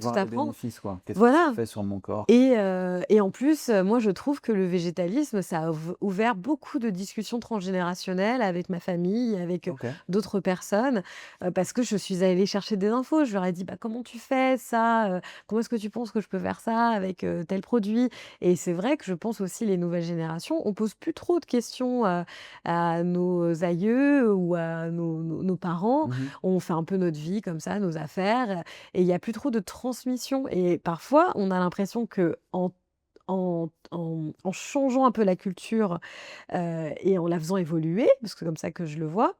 Voir à les prendre. bénéfices, quoi. Qu'est-ce que ça Voilà. fait sur mon corps? Et en plus, moi je trouve que le végétalisme, ça a ouvert beaucoup de discussions transgénérationnelles avec ma famille, avec, OK. d'autres personnes, parce que je suis allée chercher des infos. Je leur ai dit: «Bah, comment tu fais ça, comment est-ce que tu penses que je peux faire ça avec, tel produit?» Et c'est vrai que je pense aussi les nouvelles générations, on pose plus trop de questions, à nos aïeux ou à nos parents. Mmh mh. On fait un peu notre vie comme ça, nos affaires, et il y a plus trop de transmission et parfois, on a l'impression qu'en changeant un peu la culture, et en la faisant évoluer, parce que c'est comme ça que je le vois,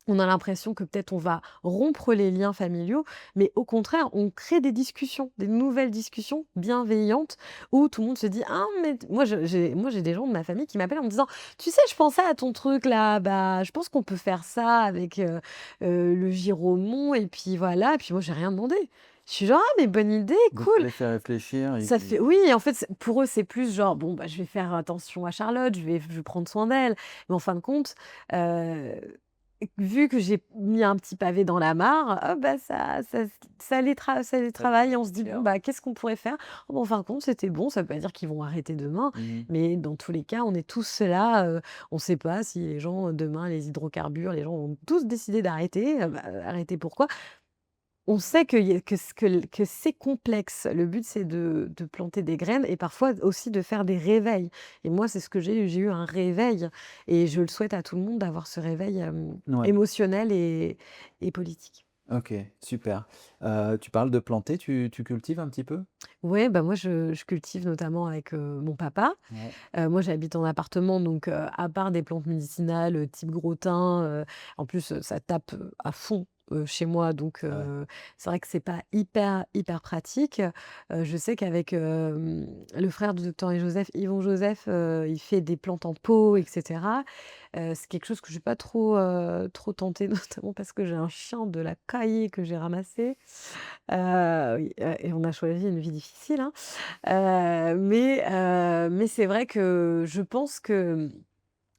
on a l'impression que peut-être on va rompre les liens familiaux, mais au contraire, on crée des discussions, des nouvelles discussions bienveillantes où tout le monde se dit: «Ah mais t» moi j'ai des gens de ma famille qui m'appellent en me disant: «Tu sais, je pensais à ton truc là, bah, je pense qu'on peut faire ça avec, le giromont et puis voilà» et puis moi j'ai rien demandé. Je suis genre: «Ah mais bonne idée, Donc ça cool!» les fait réfléchir Ça et fait oui, en fait, pour eux, c'est plus genre: «Bon, bah, je vais faire attention à Charlotte, je vais prendre soin d'elle». Mais en fin de compte, heu, vu que j'ai mis un petit pavé dans la mare, bah, ça les ça les travaille et on se dit: «Bon, inspire. bah, qu'est-ce qu'on pourrait faire?» Oh, bah, en fin de compte, c'était bon, ça veut pas dire qu'ils vont arrêter demain, Mmh mh. mais dans tous les cas, on est tous là, on sait pas si les gens, demain, les hydrocarbures, les gens vont tous décider d'arrêter, bah, arrêter pourquoi? On sait qu'il y a que c'est complexe. Le but, c'est de planter des graines et parfois aussi de faire des réveils et moi, c'est ce que j'ai eu un réveil et je le souhaite à tout le monde d'avoir ce réveil, Ouais. émotionnel et politique. OK, super. Tu parles de planter, tu cultives un petit peu? Ouais, bah, moi, je cultive notamment avec, mon papa. Ouais. Moi, j'habite en appartement donc à part des plantes médicinales, type gros thym, en plus, ça tape, à fond, chez moi donc Ah ouais. c'est vrai que c'est pas hyper, hyper pratique. Je sais qu'avec, le frère de Docteur et Joseph, Yvon Joseph, il fait des plantes en pot et cetera. C'est quelque chose que je suis pas trop tentée, notamment parce que j'ai un chien de la caillée que j'ai ramassé. Oui, et on a choisi une vie difficile, hein. Mais c'est vrai que je pense que,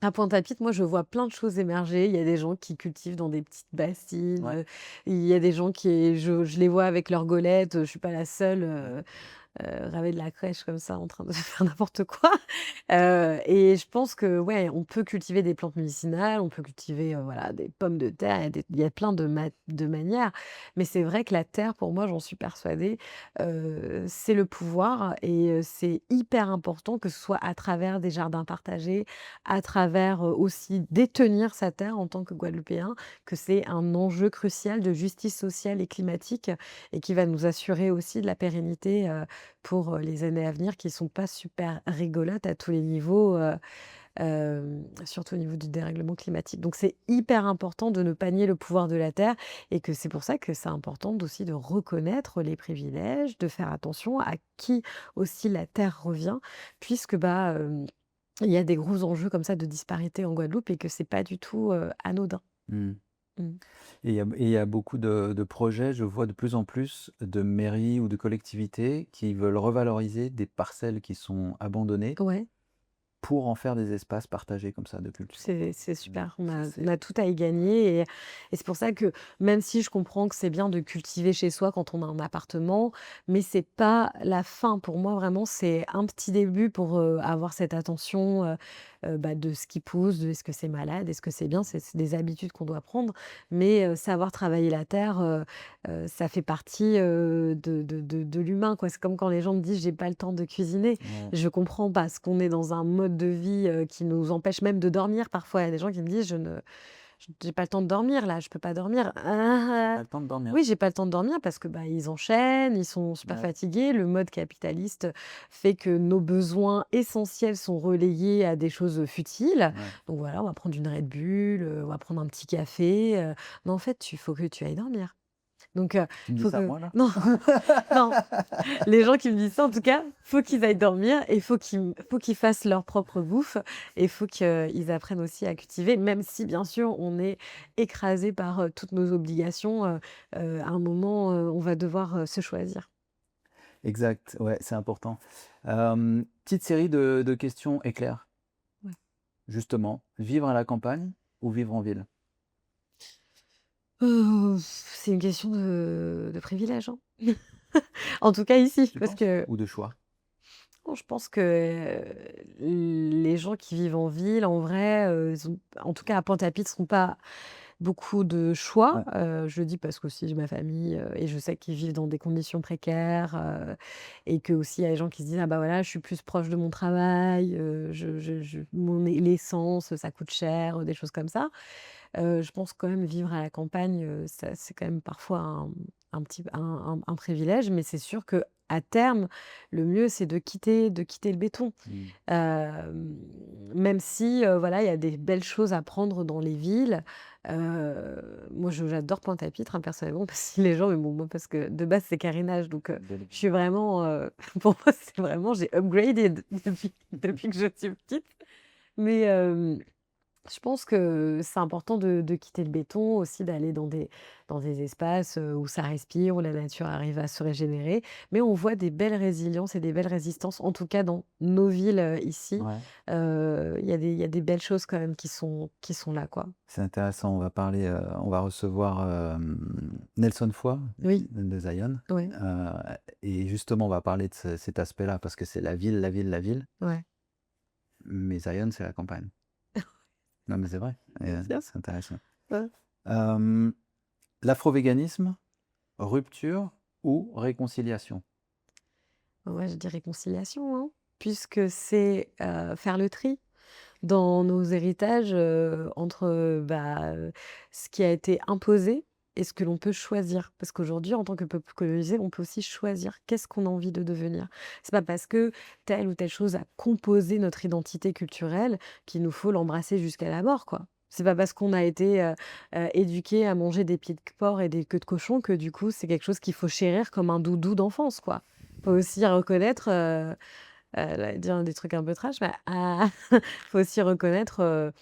à Pointe-à-Pitre, moi, je vois plein de choses émerger. Il y a des gens qui cultivent dans des petites bassines, Ouais. il y a des gens qui je les vois avec leurs golettes, je suis pas la seule, Ouais. ravée de la crèche comme ça en train de faire n'importe quoi. Et je pense que, ouais, on peut cultiver des plantes médicinales, on peut cultiver, voilà, des pommes de terre, il y a plein de manières. Mais c'est vrai que la terre, pour moi, j'en suis persuadée, c'est le pouvoir et c'est hyper important que ce soit à travers des jardins partagés, à travers, aussi détenir sa terre en tant que Guadeloupéen, que c'est un enjeu crucial de justice sociale et climatique et qui va nous assurer aussi de la pérennité, pour, les années à venir qui sont pas super rigolotes à tous les niveaux, surtout au niveau du dérèglement climatique. Donc c'est hyper important de ne pas nier le pouvoir de la terre et que c'est pour ça que c'est important aussi de reconnaître les privilèges, de faire attention à qui aussi la terre revient puisque, bah, il y a des gros enjeux comme ça de disparité en Guadeloupe et que c'est pas du tout, anodin. Mmh. Mmh. Et il y a beaucoup de projets, je vois de plus en plus de mairies ou de collectivités qui veulent revaloriser des parcelles qui sont abandonnées Ouais. pour en faire des espaces partagés comme ça de culture. C'est Mmh. super, Ça on c'est a tout à y gagner et c'est pour ça que même si je comprends que c'est bien de cultiver chez soi quand on a un appartement, mais c'est pas la fin. Pour moi, vraiment, c'est un petit début pour, avoir cette attention, bah, de ce qui pousse, de est-ce que c'est malade, est-ce que c'est bien? C'est des habitudes qu'on doit prendre, mais savoir travailler la terre, ça fait partie, de l'humain, quoi. C'est comme quand les gens me disent: «J'ai pas le temps de cuisiner». ouais. Je comprends parce qu'on est dans un mode de vie, qui nous empêche même de dormir parfois. Il y a des gens qui me disent: J'ai pas le temps de dormir là, je peux pas dormir». Tu «Ah, pas le temps de dormir. oui, j'ai pas le temps de dormir parce que, bah, ils enchaînent, ils sont super Ouais, fatigués. Le mode capitaliste fait que nos besoins essentiels sont relayés à des choses futiles. ouais. Donc voilà, on va prendre une Red Bull, on va prendre un petit café, non, en fait, il faut que tu ailles dormir. Donc Tu me dis faut ça à que moi là? non, non, les gens qui me disent ça, en tout cas, faut qu'ils aillent dormir et faut qu'ils fassent leur propre bouffe et faut qu'ils apprennent aussi à cultiver, même si bien sûr on est écrasé par, toutes nos obligations, à un moment, on va devoir, se choisir. Exact, ouais, c'est important. Petite série de questions éclairs. Ouais. Justement, vivre à la campagne ou vivre en ville? C'est une question de privilège, hein. En tout cas ici, Tu parce penses? que Ou de choix? bon, je pense que les gens qui vivent en ville, en vrai, ils ont en tout cas à Pointe-à-Pitre, ont pas beaucoup de choix. Ouais, Je le dis parce qu'aussi j'ai ma famille, et je sais qu'ils vivent dans des conditions précaires, et qu'aussi il y a des gens qui se disent: «Ah bah voilà, je suis plus proche de mon travail, je mon l'essence, ça coûte cher», des choses comme ça. Je pense quand même vivre à la campagne, ça c'est quand même parfois un privilège, mais c'est sûr que à terme, le mieux c'est de quitter le béton. mmh, Hem, Même si, voilà, il y a des belles choses à prendre dans les villes. Moi j'adore Pointe-à-Pitre, hein, personnellement, parce que les gens mais bon, moi parce que de base c'est carénage donc belle je vie. suis vraiment, pour moi c'est vraiment j'ai upgraded depuis que je suis petite. Mais je pense que c'est important de quitter le béton, aussi d'aller dans des espaces, où ça respire, où la nature arrive à se régénérer. Mais on voit des belles résiliences et des belles résistances, en tout cas dans nos villes, ici. Ouais, Il y a des belles choses quand même qui sont là, quoi. c'est intéressant. On va parler, on va recevoir, Nelson Foy Oui, de Zion, ouais, heu et justement, on va parler de cet aspect-là parce que c'est la ville, la ville, la ville, ouais. mais Zion, c'est la campagne. Non, mais c'est vrai et C'est bien. c'est intéressant. Ouais. Hem, l'afro-véganisme, rupture ou réconciliation? Ouais, je dis réconciliation, hein, puisque c'est, faire le tri dans nos héritages, entre, bah, ce qui a été imposé et ce que l'on peut choisir. Parce qu'aujourd'hui, en tant que peuple colonisé, on peut aussi choisir qu'est-ce qu'on a envie de devenir. C'est pas parce que telle ou telle chose a composé notre identité culturelle qu'il nous faut l'embrasser jusqu'à la mort, quoi. C'est pas parce qu'on a été, éduqués à manger des pieds de porc et des queues de cochon que du coup, c'est quelque chose qu'il faut chérir comme un doudou d'enfance, quoi. Faut aussi reconnaître, là, dire des trucs un peu trash, mais faut aussi reconnaître,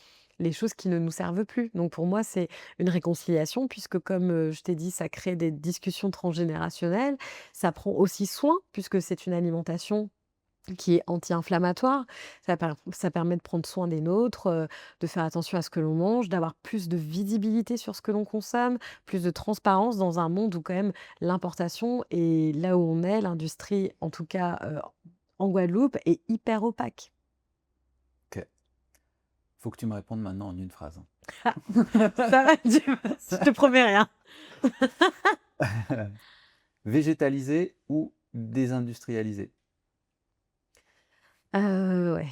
les choses qui ne nous servent plus. Donc pour moi, c'est une réconciliation puisque comme, je t'ai dit, ça crée des discussions transgénérationnelles. Ça prend aussi soin puisque c'est une alimentation qui est anti-inflammatoire. Ça permet de prendre soin des nôtres, de faire attention à ce que l'on mange, d'avoir plus de visibilité sur ce que l'on consomme, plus de transparence dans un monde où quand même l'importation et là où on est, l'industrie, en tout cas, en Guadeloupe, est hyper opaque. OK. Faut que tu me répondes maintenant en une phrase. Ça va, je te promets rien. Végétaliser ou désindustrialiser? Ouais,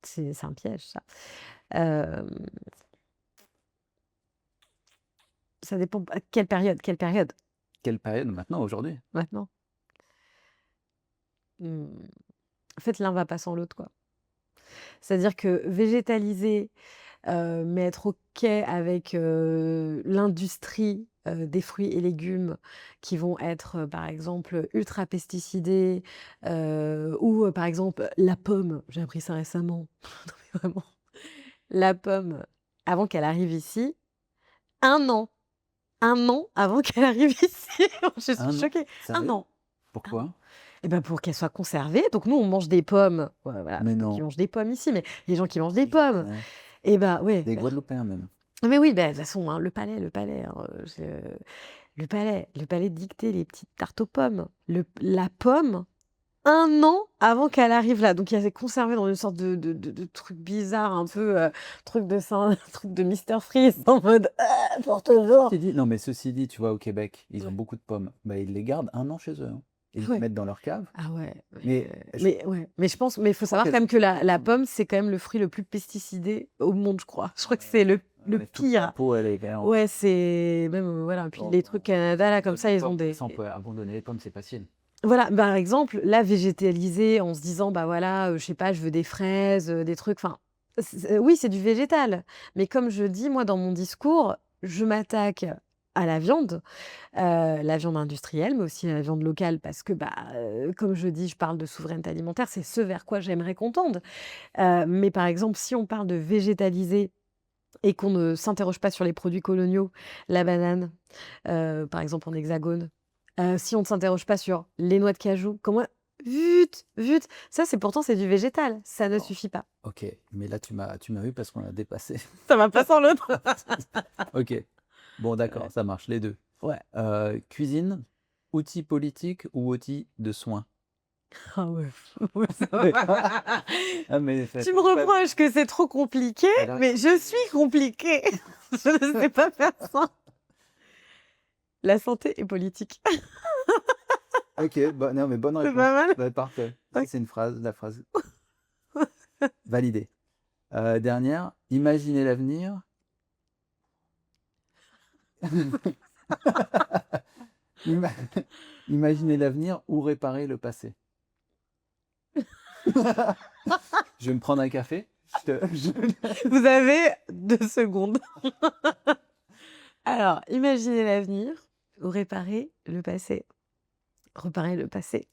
c'est un piège ça. Hem, Ça dépend à quelle période Quelle période? Maintenant, aujourd'hui? maintenant? Mmh, en fait, l'un va pas sans l'autre, quoi. C'est-à-dire que végétaliser, mais être OK avec, l'industrie, des fruits et légumes qui vont être, par exemple, ultra pesticidés, ou, par exemple, la pomme, j'ai appris ça récemment. Non mais vraiment, la pomme, avant qu'elle arrive ici, 1 an, 1 an avant qu'elle arrive ici, je suis 1 an? choquée. Un Sérieux? an, 1 Pourquoi? an. Et ben pour qu'elle soit conservée, donc nous on mange des pommes, voilà, Mais qui non. mangent des pommes ici, mais les gens qui mangent des Je pommes et bah, ouais, des bah, Guadeloupéens même. mais oui, bah, de toute façon, hein, le palais, hein, le palais dictait les petites tartes aux pommes. La pomme, 1 an avant qu'elle arrive là, donc elle s'est conservée dans une sorte de truc bizarre, un peu, truc de saint truc de Mister Freeze en mode: «Ah, pour toujours». Ceci dit non, mais ceci dit, tu vois, au Québec, ils ont Ouais. beaucoup de pommes. Bah, ils les gardent 1 an chez eux, hein. et Ah ils te ouais. mettent dans leur cave. Ah ouais, Mais je mais ouais, mais je pense mais il faut crois savoir que quand même que la pomme, c'est quand même le fruit le plus pesticidé au monde, je crois. Je crois que c'est le ouais, toute la pire. peau, elle est vraiment Ouais, c'est même, voilà, puis bon, les trucs ben, Canada, là, comme abandonne ça, les ils ont pommes. des Ça, on peut abandonner les pommes, c'est facile. voilà, par exemple, là, végétaliser en se disant: «Bah, voilà, je sais pas, je veux des fraises, des trucs», enfin, oui, c'est du végétal, mais comme je dis, moi, dans mon discours, je m'attaque à la viande industrielle, mais aussi la viande locale parce que, bah, comme je dis, je parle de souveraineté alimentaire, c'est ce vers quoi j'aimerais qu'on tende. Mais par exemple, si on parle de végétaliser et qu'on ne s'interroge pas sur les produits coloniaux, la banane, par exemple en hexagone, si on ne s'interroge pas sur les noix de cajou, comment zut, zut, ça c'est pourtant c'est du végétal, ça ne Alors, suffit pas. OK, mais là, tu m'as eu parce qu'on a dépassé. Ça va pas sans l'autre. OK. Bon, d'accord, Ouais, ça marche, les 2. ouais. Cuisine, outil politique ou outil de soin? Ah ouais, ouais, ça Oui. va. Ah, mais Tu me reproches que c'est trop compliqué, elle a mais je suis compliquée. Je ne sais pas faire ça. La santé est politique. OK, bah, non, mais bonne C'est réponse. pas mal? Bah, parfait. Ça, OK. c'est la phrase validée. Dernière, imaginer l'avenir. Ima imaginer l'avenir ou réparer le passé. Je vais me prendre un café. Je Vous avez 2 secondes. Alors, imaginez l'avenir ou réparer le passé. Réparer le passé.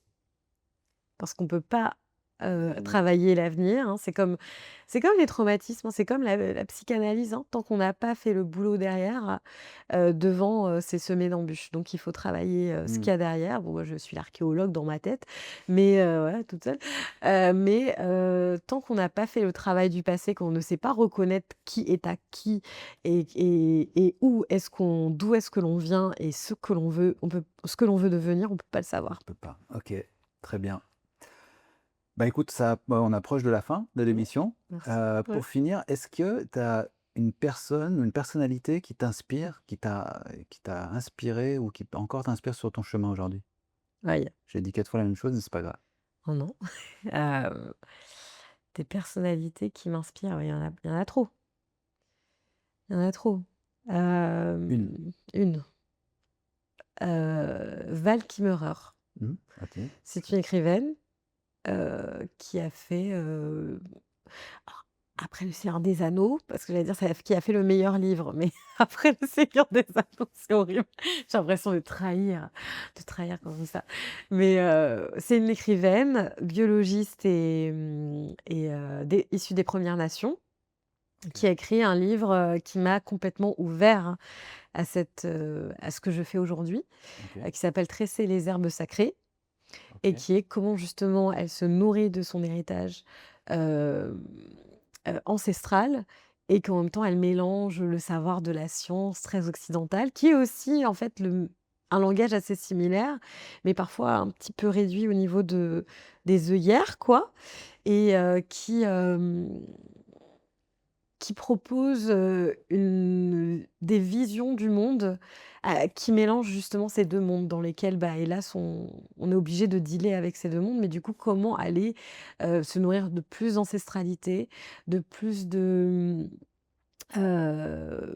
Parce qu'on peut pas, Mmh. travailler l'avenir, hein. C'est comme les traumatismes, hein, c'est comme la psychanalyse, hein. Tant qu'on n'a pas fait le boulot derrière, devant, c'est semé d'embûches. Donc il faut travailler, ce Mmh. qu'il y a derrière. Bon, moi, je suis l'archéologue dans ma tête, mais voilà, toute seule. Mais tant qu'on n'a pas fait le travail du passé, qu'on ne sait pas reconnaître qui est à qui et d'où est-ce que l'on vient et ce que l'on veut devenir, on peut pas le On savoir. peut pas. OK, très bien. Bah, écoute, on approche de la fin de Mmh, l'émission. merci. Ouais. Pour finir, est-ce que tu as une personne ou une personnalité qui t'inspire, qui t'a inspiré ou qui encore t'inspire sur ton chemin aujourd'hui? Aïe. J'ai dit 4 fois la même chose, mais c'est pas grave. Oh non. Hem, des personnalités qui m'inspirent, ouais, il y en a trop, il y en a trop. Une. Une, Val Kimmerer. Mmh. OK. C'est une écrivaine, qui a fait, alors après Le Seigneur des Anneaux, parce que j'allais dire ça qui a fait le meilleur livre, mais après Le Seigneur des Anneaux, c'est horrible. J'ai l'impression de trahir quand je dis ça. Mais, c'est une écrivaine, biologiste et issue des Premières Nations, OK. qui a écrit un livre, qui m'a complètement ouvert, hein, à ce que je fais aujourd'hui, OK. qui s'appelle «Tresser les herbes sacrées» et OK. qui est comment justement elle se nourrit de son héritage, hem, ancestral et qu'en même temps elle mélange le savoir de la science très occidentale, qui est aussi en fait un langage assez similaire, mais parfois un petit peu réduit au niveau des œillères quoi et qui propose, des visions du monde, qui mélangent justement ces 2 mondes dans lesquels, bah, hélas, on est obligé de dealer avec ces 2 mondes. Mais du coup, comment aller, se nourrir de plus d'ancestralité, de plus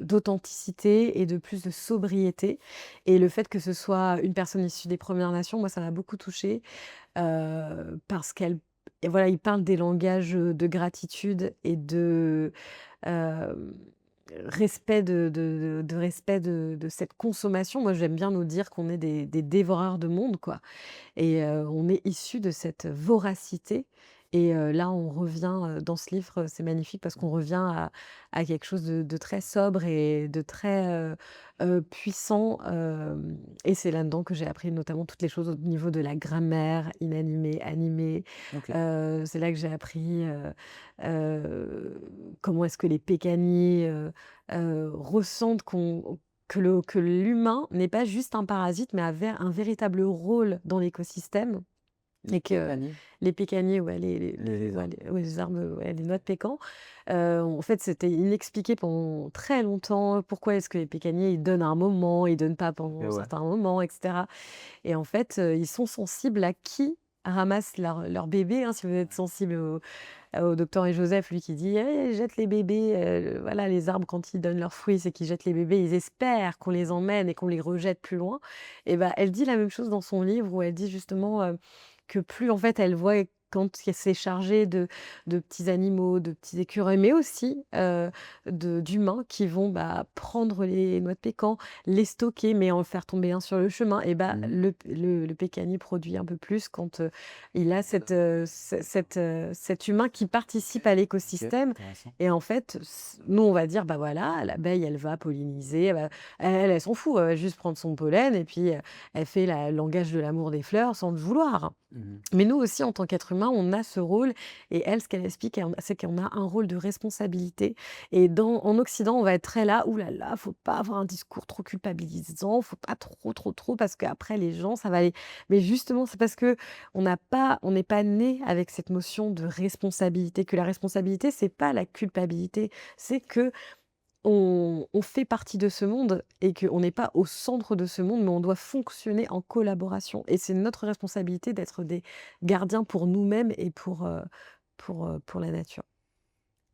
d'authenticité et de plus de sobriété et le fait que ce soit une personne issue des Premières Nations, moi, ça m'a beaucoup touchée, parce qu'elle et voilà, il parle des langages, de gratitude et de, hem, respect de respect de cette consommation. Moi, j'aime bien nous dire qu'on est des dévoreurs de monde, quoi et on est issus de cette voracité et là, on revient, dans ce livre, c'est magnifique parce qu'on revient à quelque chose de très sobre et de très, puissant, et c'est là-dedans que j'ai appris notamment toutes les choses au niveau de la grammaire, inanimé, animé. OK. C'est là que j'ai appris, comment est-ce que les pécaniers, ressentent que l'humain n'est pas juste un parasite, mais a un véritable rôle dans l'écosystème et que Pécanier? les pécaniers, Les ouais, arbres. ouais, les arbres, ouais, les noix de pécan, en fait, c'était inexpliqué pendant très longtemps. Pourquoi est-ce que les pécaniers, ils donnent à un moment, ils donnent pas Et pendant ouais. certains moments, et cetera. Et en fait, ils sont sensibles à qui ramasse leur bébé, hein. Si vous êtes sensible au docteur et Joseph, lui qui dit: «Eh, jette les bébés», voilà, les arbres quand ils donnent leurs fruits, c'est qu'ils jettent les bébés, ils espèrent qu'on les emmène et qu'on les rejette plus loin. Et bah, elle dit la même chose dans son livre où elle dit justement, que plus en fait elle voit quand c'est chargé de petits animaux, de petits écureuils, mais aussi, d'humains qui vont, bah, prendre les noix de pécan, les stocker, mais en faire tomber un sur le chemin, et bah, Mmh. le pécanier produit un peu plus quand, il a D'accord. cet humain qui participe à OK, l'écosystème. intéressant. Et en fait, nous, on va dire: «Bah, voilà, l'abeille, elle va polliniser, elle s'en fout, elle va juste prendre son pollen et puis, elle fait le langage de l'amour des fleurs sans le vouloir». Mmh. Mais nous aussi, en tant qu'être humain, on a ce rôle, et elle, ce qu'elle explique, c'est qu'on a un rôle de responsabilité. Et en Occident, on va être très là: «Ouh là là, faut pas avoir un discours trop culpabilisant, faut pas trop, trop, trop parce qu'après les gens, ça va aller». Mais justement, c'est parce qu'on n'est pas né avec cette notion de responsabilité, que la responsabilité, c'est pas la culpabilité, c'est que on fait partie de ce monde et qu'on n'est pas au centre de ce monde, mais on doit fonctionner en collaboration, et c'est notre responsabilité d'être des gardiens pour nous-mêmes et pour la nature.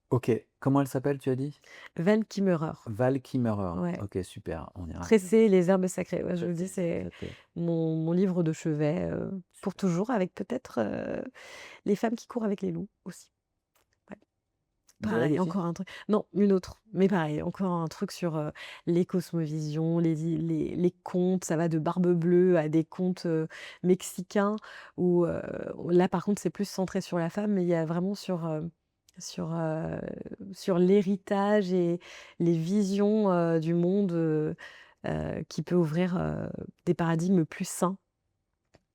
OK. Comment elle s'appelle, tu as dit? Val Kimmerer, Val Kimmerer. ouais. OK, super, on ira. Tresser les herbes sacrées, ouais, je le dis, C'est c'est noté. mon livre de chevet, pour Super. toujours, avec peut-être, Les femmes qui courent avec les loups aussi. Ouais. Une collègue Pareil, aussi? encore un truc, non, une autre, mais pareil, encore un truc sur, les cosmovisions, les contes, ça va de Barbe Bleue à des contes, mexicains où, là, par contre, c'est plus centré sur la femme, mais il y a vraiment sur, heu, sur l'héritage et les visions, du monde, qui peut ouvrir, des paradigmes plus sains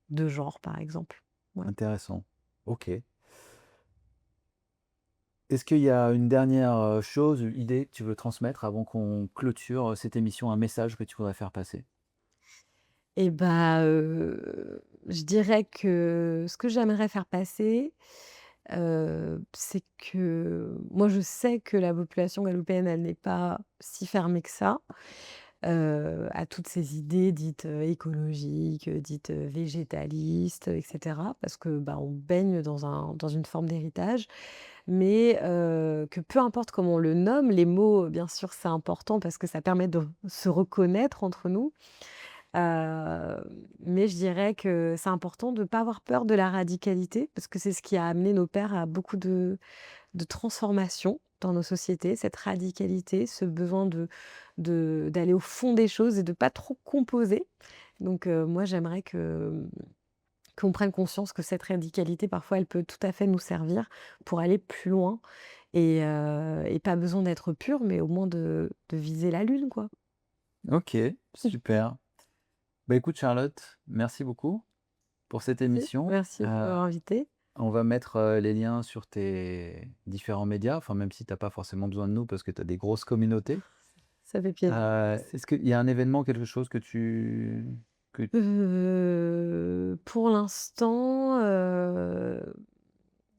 de genre, par exemple. Ouais. Intéressant. OK. Est-ce qu'il y a une dernière, chose, une idée que tu veux transmettre avant qu'on clôture, cette émission, un message que tu voudrais faire passer? Et bah, je dirais que ce que j'aimerais faire passer, c'est que moi, je sais que la population guadeloupéenne, elle n'est pas si fermée que ça, à toutes ces idées dites, écologiques, dites, végétalistes, et cetera. Parce que, bah, on baigne dans une forme d'héritage, mais que peu importe comment on le nomme, les mots, bien sûr, c'est important parce que ça permet de se reconnaître entre nous. Mais je dirais que c'est important de ne pas avoir peur de la radicalité, parce que c'est ce qui a amené nos pères à beaucoup de transformations dans nos sociétés, cette radicalité, ce besoin d'aller au fond des choses et de pas trop composer. Donc moi j'aimerais qu'on prenne conscience que cette radicalité, parfois, elle peut tout à fait nous servir pour aller plus loin, et pas besoin d'être pur, mais au moins de viser la lune, quoi. OK, super. Bah, écoute Charlotte, merci beaucoup pour cette émission. Merci de m'avoir invitée. On va mettre, les liens sur tes différents médias, enfin même si tu as pas forcément besoin de nous parce que tu as des grosses communautés. Ça fait plaisir. Est-ce qu'il y a un événement, quelque chose que Pour l'instant,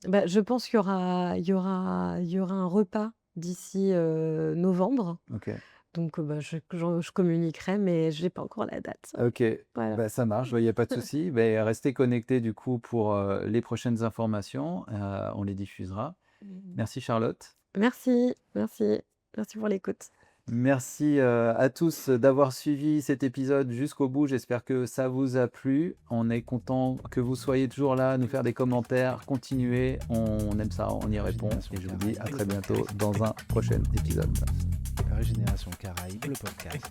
bah, je pense il y aura un repas d'ici, novembre. OK. Donc, bah, je communiquerai, mais je n'ai pas encore la date. OK, Voilà. bah, ça marche, il y a pas de souci. Beh, restez connectés du coup pour, les prochaines informations, on les diffusera. Mmh. Merci Charlotte. Merci, merci, merci pour l'écoute. Merci, à tous d'avoir suivi cet épisode jusqu'au bout. J'espère que ça vous a plu. On est content que vous soyez toujours là, à nous faire des commentaires. Continuez, on aime ça, on y répond Régénération et je vous dis à Caraïbes, très le bientôt podcast. dans un prochain épisode. Régénération Caraïbes, le podcast.